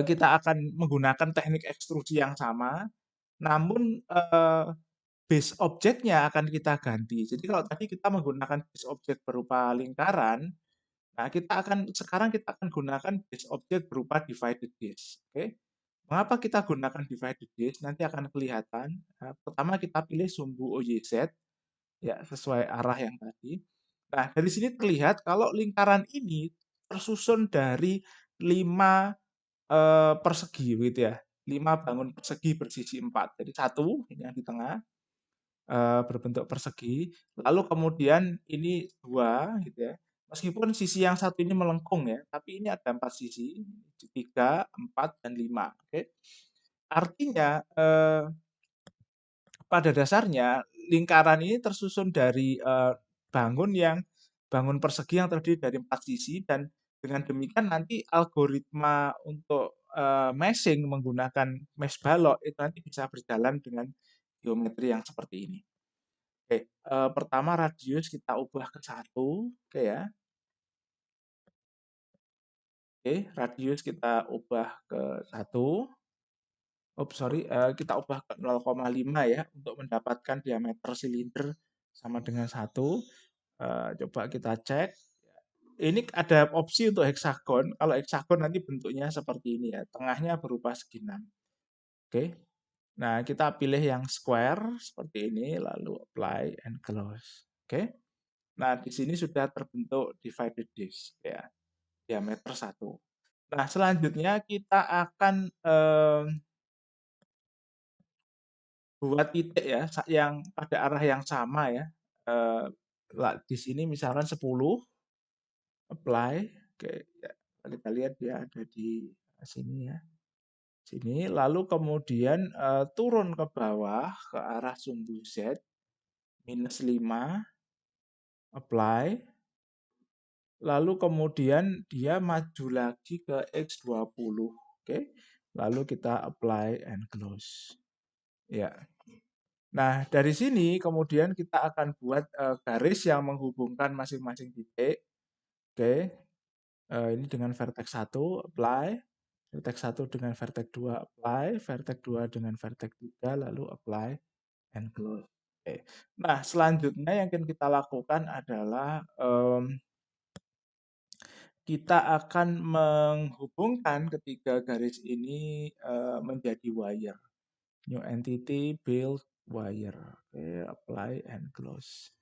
kita akan menggunakan teknik ekstrusi yang sama, namun base objeknya akan kita ganti. Jadi kalau tadi kita menggunakan base objek berupa lingkaran, nah sekarang kita akan gunakan base objek berupa divided disk. Oke, mengapa kita gunakan divided disk? Nanti akan kelihatan. Pertama kita pilih sumbu OYZ, ya sesuai arah yang tadi. Nah, dari sini terlihat kalau lingkaran ini tersusun dari 5 persegi gitu ya. 5 bangun persegi bersisi 4. Jadi satu ini yang di tengah berbentuk persegi, lalu kemudian ini 2 gitu ya. Meskipun sisi yang satu ini melengkung ya, tapi ini ada 4 sisi, 3, 4, dan 5. Oke. Artinya pada dasarnya lingkaran ini tersusun dari bangun persegi yang terdiri dari 4 sisi, dan dengan demikian nanti algoritma untuk meshing menggunakan mesh balok itu nanti bisa berjalan dengan geometri yang seperti ini. Oke, pertama radius kita ubah ke 1, oke ya. Oke, radius kita ubah ke 1. Sorry, kita ubah ke 0,5 ya untuk mendapatkan diameter silinder sama dengan 1. Coba kita cek. Ini ada opsi untuk heksagon. Kalau heksagon nanti bentuknya seperti ini ya. Tengahnya berupa segi 6. Oke. Nah, kita pilih yang square seperti ini, lalu apply and close. Oke. Nah, di sini sudah terbentuk divided disk ya. Diameter 1. Nah, selanjutnya kita akan buat titik ya, yang pada arah yang sama ya. Eee, di sini misalkan 10, apply, oke, ya, kita lihat dia ada di sini ya, sini, lalu kemudian, turun ke bawah ke arah sumbu Z, -5, apply, lalu kemudian dia maju lagi ke X20, oke, lalu kita apply and close. Ya. Nah, dari sini kemudian kita akan buat, garis yang menghubungkan masing-masing titik, oke, ini dengan vertex 1, apply, vertex 1 dengan vertex 2, apply, vertex 2 dengan vertex 3, lalu apply and close. Oke. Nah, selanjutnya yang akan kita lakukan adalah, kita akan menghubungkan ketiga garis ini, menjadi wire. New entity, build, wire. Oke, apply and close.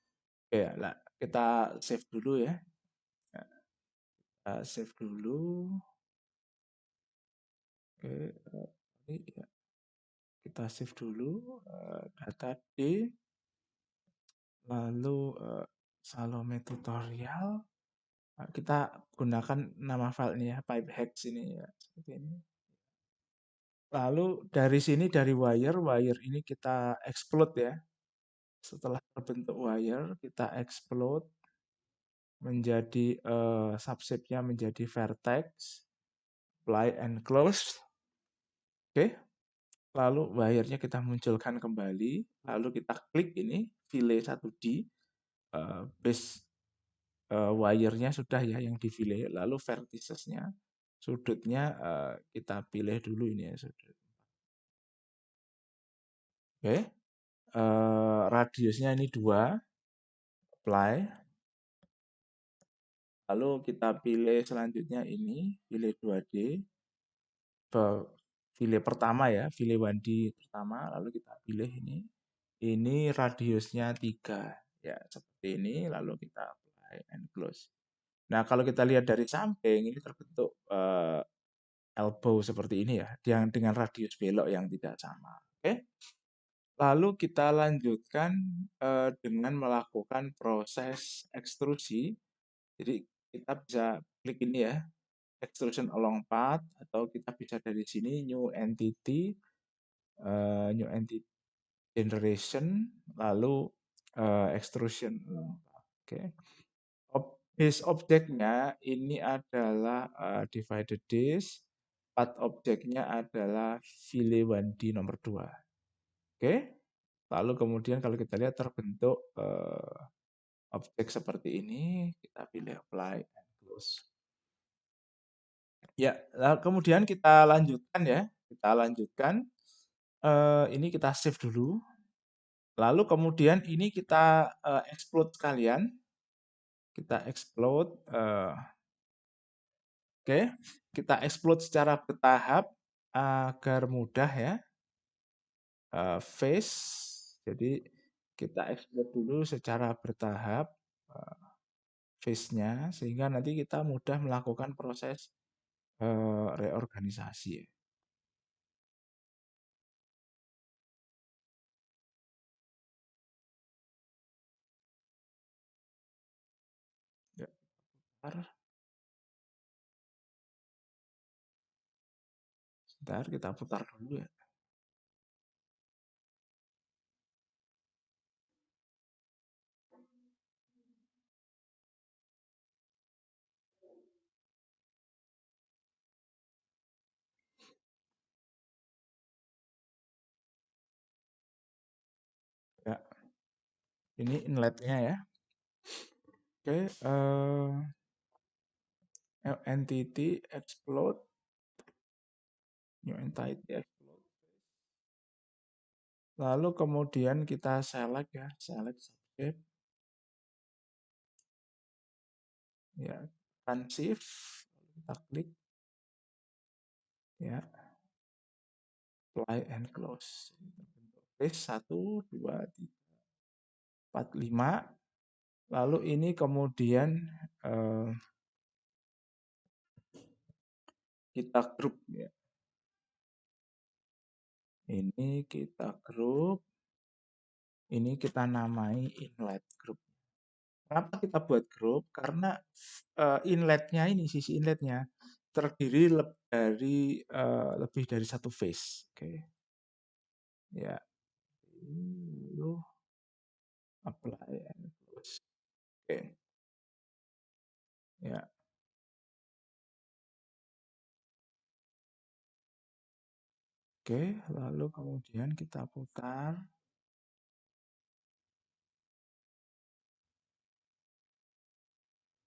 Oke, nah, kita save dulu ya. Save dulu. Oke, ini ya. Kita save dulu, data D, lalu, Salome tutorial. Kita gunakan nama filenya pipehacks ini ya, seperti ini. Lalu dari sini dari wire ini kita explode ya. Setelah terbentuk wire, kita explode menjadi subshape-nya menjadi vertex, apply and close. Oke. Lalu wire-nya kita munculkan kembali, lalu kita klik ini fillet 1D, base wire-nya sudah ya yang di fillet, lalu vertices-nya, sudutnya kita pilih dulu ini ya sudut. Oke. Radiusnya ini 2, apply. Lalu kita pilih selanjutnya ini, pilih 2D, fillet pertama ya, fillet 1D pertama, lalu kita pilih ini. Ini radiusnya 3, ya seperti ini, lalu kita apply and close. Nah, kalau kita lihat dari samping, ini terbentuk elbow seperti ini ya, dengan radius belok yang tidak sama. Oke. Lalu kita lanjutkan dengan melakukan proses ekstrusi. Jadi kita bisa klik ini ya, extrusion along path, atau kita bisa dari sini new entity generation, lalu extrusion. Oke. Base objeknya ini adalah divided disk, path objeknya adalah fillet 1D nomor 2. Oke. Lalu kemudian kalau kita lihat terbentuk objek seperti ini, kita pilih apply and close. Ya, kemudian kita lanjutkan ya, kita lanjutkan. Ini kita save dulu. Lalu kemudian ini kita explode sekalian. Kita explode, oke. Kita explode secara bertahap agar mudah ya. Face, jadi kita explode dulu secara bertahap face-nya, sehingga nanti kita mudah melakukan proses reorganisasi. Ya, sebentar kita putar dulu ya. Ya, ini inletnya ya. Oke, entity explode, new entity explode. Lalu kemudian kita select ya, select subject. Ya, kan shift, kita klik. Ya, apply and close. Paste 1, 2, 3, 4, 5. Lalu ini kemudian kita grup ya. Ini kita grup. Ini kita namai inlet group. Kenapa kita buat grup? Karena inletnya ini, sisi inletnya terdiri lebih dari satu phase. Oke, ya, lalu apply and close. Oke, ya, oke. Lalu kemudian kita putar.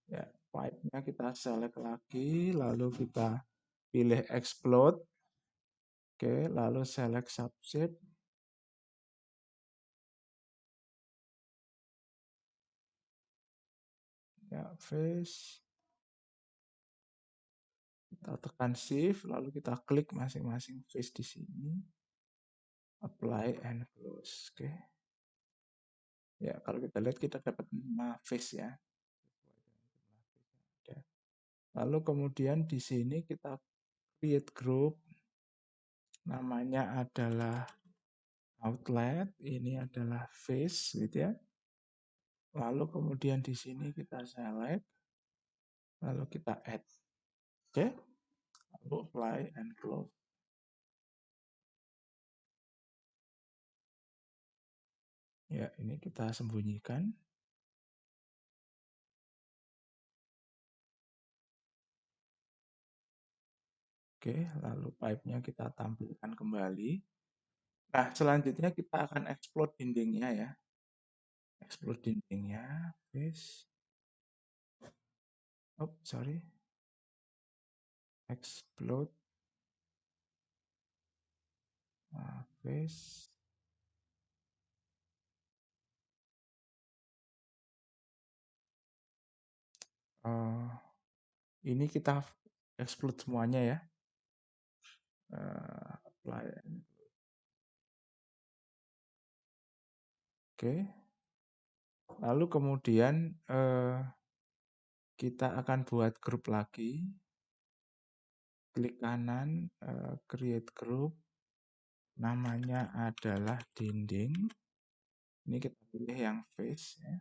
Ya, pipe-nya kita select lagi, lalu kita pilih explode. Oke, lalu select subshape. Ya, face. Kita tekan shift, lalu kita klik masing-masing face di sini. Apply and close. Oke. Ya, kalau kita lihat kita dapat 5 face ya. Ya. Lalu kemudian di sini kita create group. Namanya adalah outlet, ini adalah face gitu ya. Lalu kemudian di sini kita select, lalu kita add. Oke. Lalu apply and close. Ya, ini kita sembunyikan. Oke, lalu pipe-nya kita tampilkan kembali. Nah, selanjutnya kita akan explode dindingnya ya. Explode dindingnya, face. Oh, sorry. Explode face. Ini kita explode semuanya ya. Apply. Oke. Lalu kemudian kita akan buat grup lagi. Klik kanan, create group. Namanya adalah dinding. Ini kita pilih yang face ya.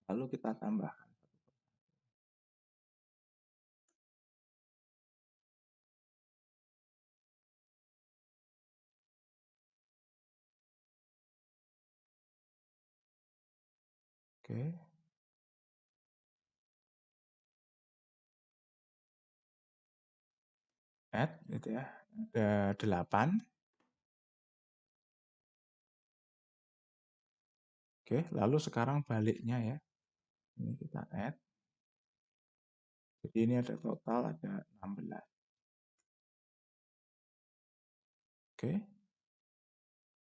Lalu kita tambahkan. Oke. Add gitu ya. Ada 8. Oke, lalu sekarang baliknya ya. Ini kita add. Jadi ini ada total ada 16. Oke.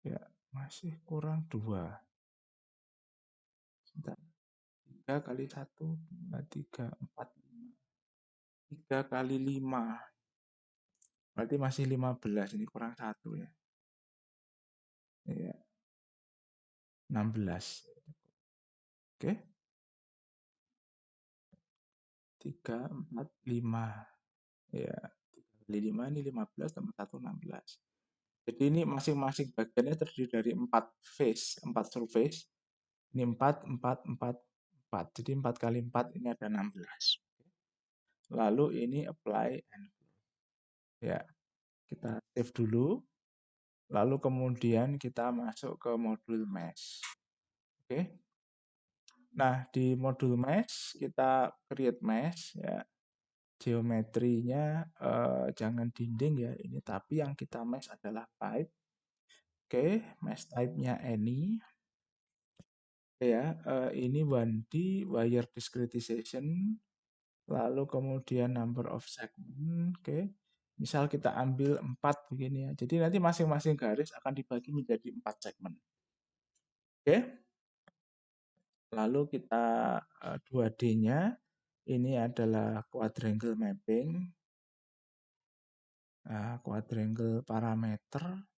Ya, masih kurang 2. Sebentar. 3 kali 1, 2, 3, 4, 5. 3 kali 5. Berarti masih 15. Ini kurang 1 ya. Ya, 16. Oke. 3, 4, 5. Ya, 3 kali 5 ini 15 tambah 1, 16. Jadi ini masing-masing bagiannya terdiri dari 4 face, 4 surface. Ini 4, 4, 4, 4. Jadi 4 kali 4 ini ada 16. Lalu ini apply and ya, kita save dulu. Lalu kemudian kita masuk ke modul mesh. Oke. Nah, di modul mesh kita create mesh ya. Geometrinya jangan dinding ya ini, tapi yang kita mesh adalah pipe. Oke, mesh type-nya any. Ya, ini 1D wire discretization. Lalu kemudian number of segment. Oke. Misal kita ambil 4 begini ya. Jadi nanti masing-masing garis akan dibagi menjadi 4 segmen. Oke. Lalu kita 2D-nya ini adalah quadrangle mapping. Quadrangle parameter,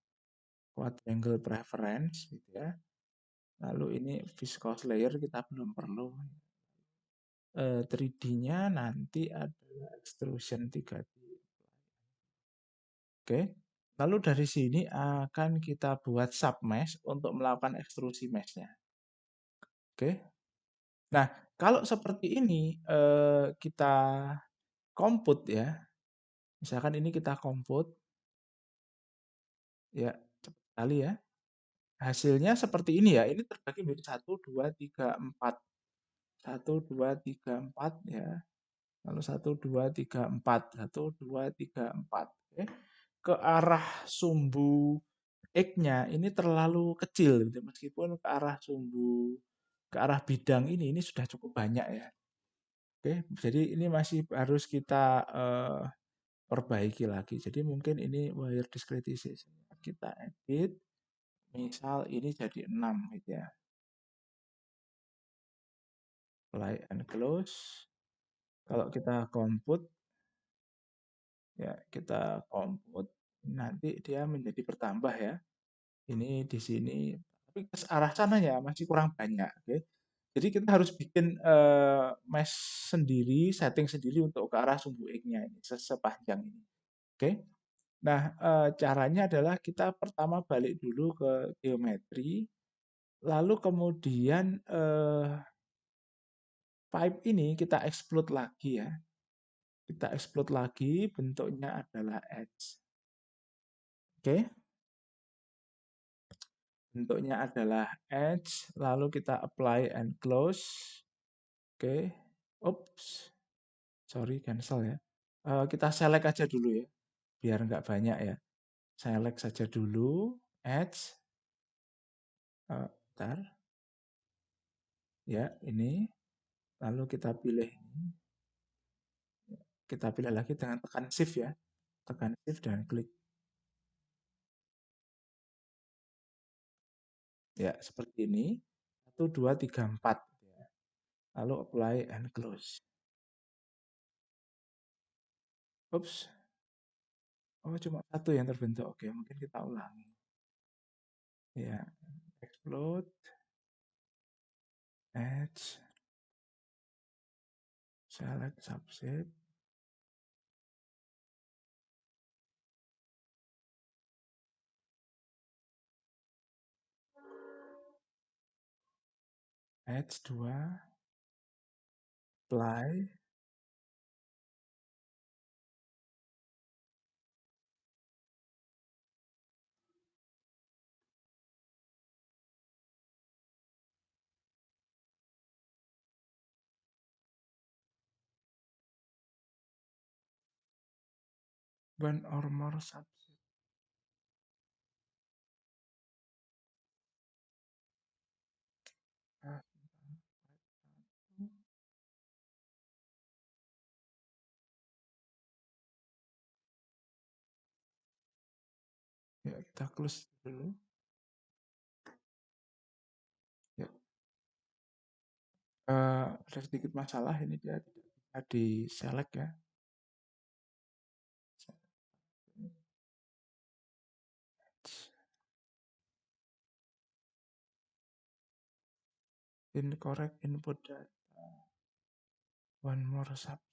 quadrangle preference gitu ya. Lalu ini viscose layer kita belum perlu. 3D-nya nanti adalah extrusion 3D. Oke. Lalu dari sini akan kita buat submesh untuk melakukan ekstrusi meshnya. Oke. Nah, kalau seperti ini kita compute ya. Misalkan ini kita compute ya, cepat sekali ya. Hasilnya seperti ini ya. Ini terbagi menjadi 1, 2, 3, 4. 1, 2, 3, 4 ya. Lalu 1, 2, 3, 4. 1, 2, 3, 4. Oke. Ke arah sumbu X-nya ini terlalu kecil gitu. Meskipun ke arah sumbu, ke arah bidang ini sudah cukup banyak ya. Oke, jadi ini masih harus kita perbaiki lagi. Jadi mungkin ini wire discretization. Kita edit, misal ini jadi 6 gitu ya. Apply and close. Kalau kita compute, ya kita compute, nanti dia menjadi bertambah ya. Ini di sini, tapi ke arah sana ya masih kurang banyak. Oke. Jadi kita harus bikin mesh sendiri, setting sendiri untuk ke arah sumbu X-nya ini, sepanjang ini. Oke. Nah, caranya adalah kita pertama balik dulu ke geometri, lalu kemudian pipe ini kita explode lagi ya. Kita explode lagi, bentuknya adalah edge. Oke, bentuknya adalah edge, lalu kita apply and close. Oke, oops, sorry cancel ya. Kita select aja dulu ya, biar nggak banyak ya. Select saja dulu, edge. Bentar, ya ini. Lalu kita pilih lagi dengan tekan shift ya. Tekan shift dan klik. Ya, seperti ini. 1, 2, 3, 4. Lalu apply and close. Oops. Oh, cuma satu yang terbentuk. Oke, mungkin kita ulangi. Ya, explode, edge, select subset, edge 2, apply, one or more subset. Ah, ya, kita close dulu. Ya, ada sedikit masalah ini dia tidak bisa di select ya. Incorrect input data. One more subset.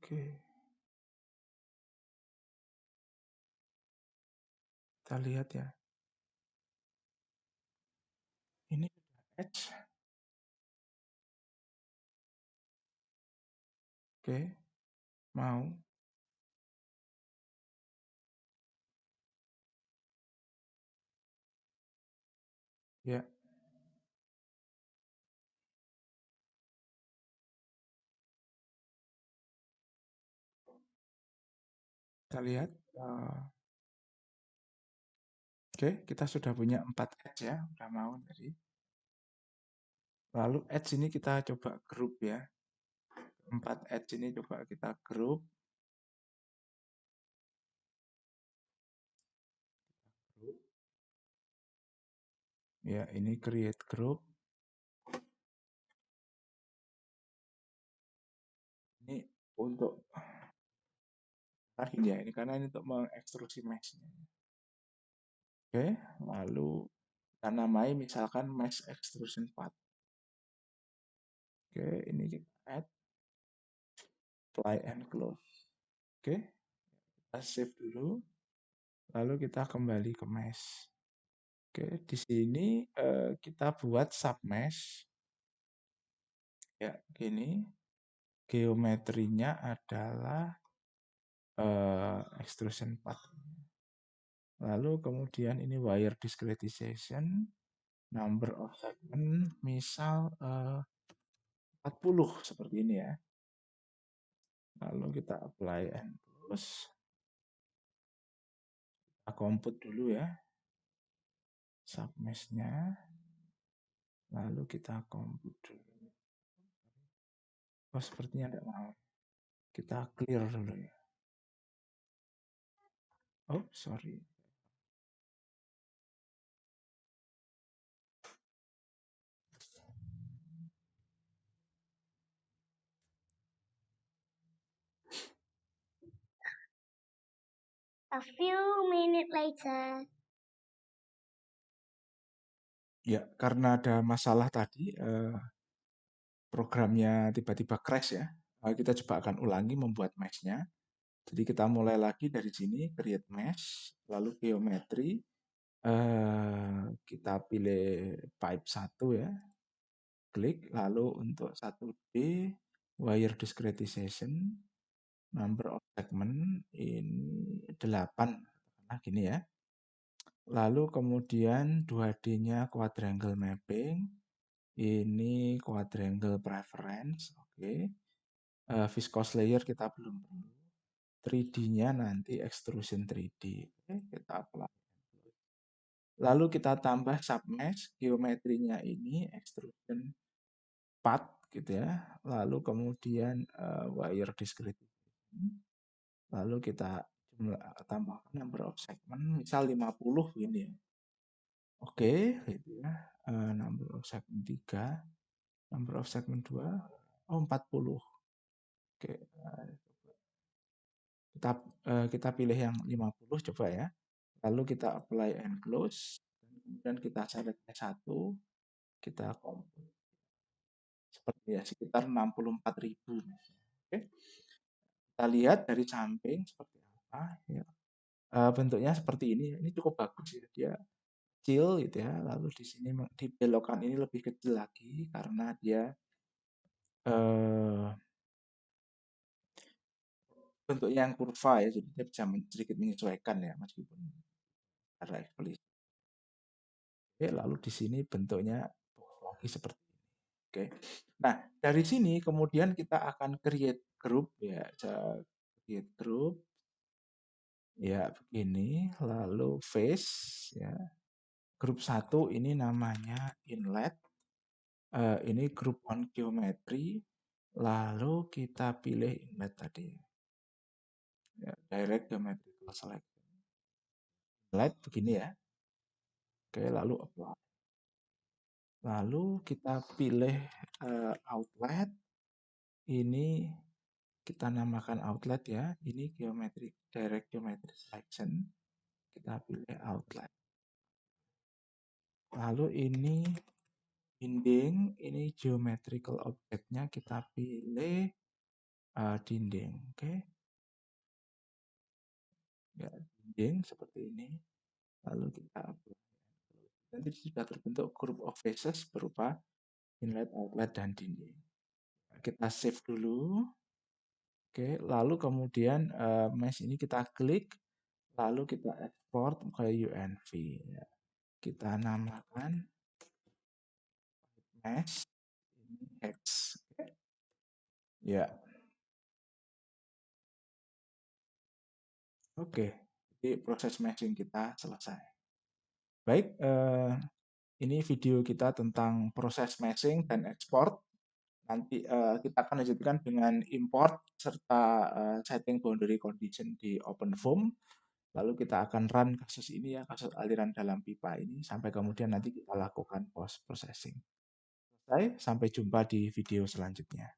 Oke, kita lihat ya. Ini edge. Oke, mau. Ya, kita lihat. Oke, kita sudah punya 4 edge ya, udah mau tadi. Lalu edge ini kita coba group ya. 4 edge ini coba kita group. Ya, ini create group. Ini untuk ya, ini karena ini untuk mengekstrusi mesh-nya. Oke, lalu kita namai misalkan mesh extrusion path. Oke, ini kita add, apply and close. Oke, kita save dulu, lalu kita kembali ke mesh. Oke, di sini kita buat submesh. Ya, gini. Geometrinya adalah extrusion path. Lalu kemudian ini wire discretization, number of segment, misal 40 seperti ini ya. Lalu kita apply and close. Kita compute dulu ya submesh-nya. Lalu kita compute dulu. Oh, sepertinya tidak mau. Kita clear dulu ya. Oh, sorry. A few minutes later. Ya, karena ada masalah tadi, programnya tiba-tiba crash ya. Kita coba akan ulangi membuat mesh-nya. Jadi kita mulai lagi dari sini, create mesh, lalu geometri, kita pilih pipe 1 ya, klik, lalu untuk 1D, wire discretization, number of segment, ini 8, nah gini ya. Lalu kemudian 2D-nya quadrangle mapping, ini quadrangle preference, oke. Viscose layer kita belum perlu. 3D-nya nanti extrusion 3D. Oke, kita apply. Lalu kita tambah submesh, geometrinya ini extrusion path gitu ya. Lalu kemudian wire discretization. Lalu kita tambahkan number of segment, misal 50 ini ya. Oke, gitu ya. Number of segment 3, number of segment 2, oh 40. Oke, kita pilih yang 50 coba ya. Lalu kita apply and close. Kemudian kita select S1, kita compute. Seperti ya, sekitar 64.000. Oke. Kita lihat dari samping seperti apa. Ya. Bentuknya seperti ini. Ini cukup bagus ya. Dia kecil gitu ya. Lalu di sini dibelokkan ini lebih kecil lagi karena dia bentuknya yang kurva ya. Jadi dia bisa sedikit menyesuaikan ya meskipun secara eksplisit. Oke, lalu di sini bentuknya lagi seperti ini. Oke. Nah, dari sini kemudian kita akan create group ya. Create group ya begini, lalu face ya. Grup 1 ini namanya inlet. Ini grup on geometry. Lalu kita pilih inlet tadi. Ya, direct geometrical selection. Inlet begini ya. Oke, lalu apply. Lalu kita pilih outlet. Ini kita namakan outlet ya. Ini direct geometry selection. Kita pilih outlet. Lalu ini dinding, ini geometrical object-nya kita pilih dinding, oke. Ya, dinding seperti ini. Lalu kita apply. Nanti sudah terbentuk group of faces berupa inlet, outlet, dan dinding. Kita save dulu. Oke, lalu kemudian mesh ini kita klik, lalu kita export ke UNV. Ya. Kita namakan mesh ini X. Oke. Ya, oke. Jadi proses meshing kita selesai. Baik, ini video kita tentang proses meshing dan export. Nanti kita akan lanjutkan dengan import serta setting boundary condition di OpenFOAM. Lalu kita akan run kasus ini ya, kasus aliran dalam pipa ini, sampai kemudian nanti kita lakukan post processing. Selesai, sampai jumpa di video selanjutnya.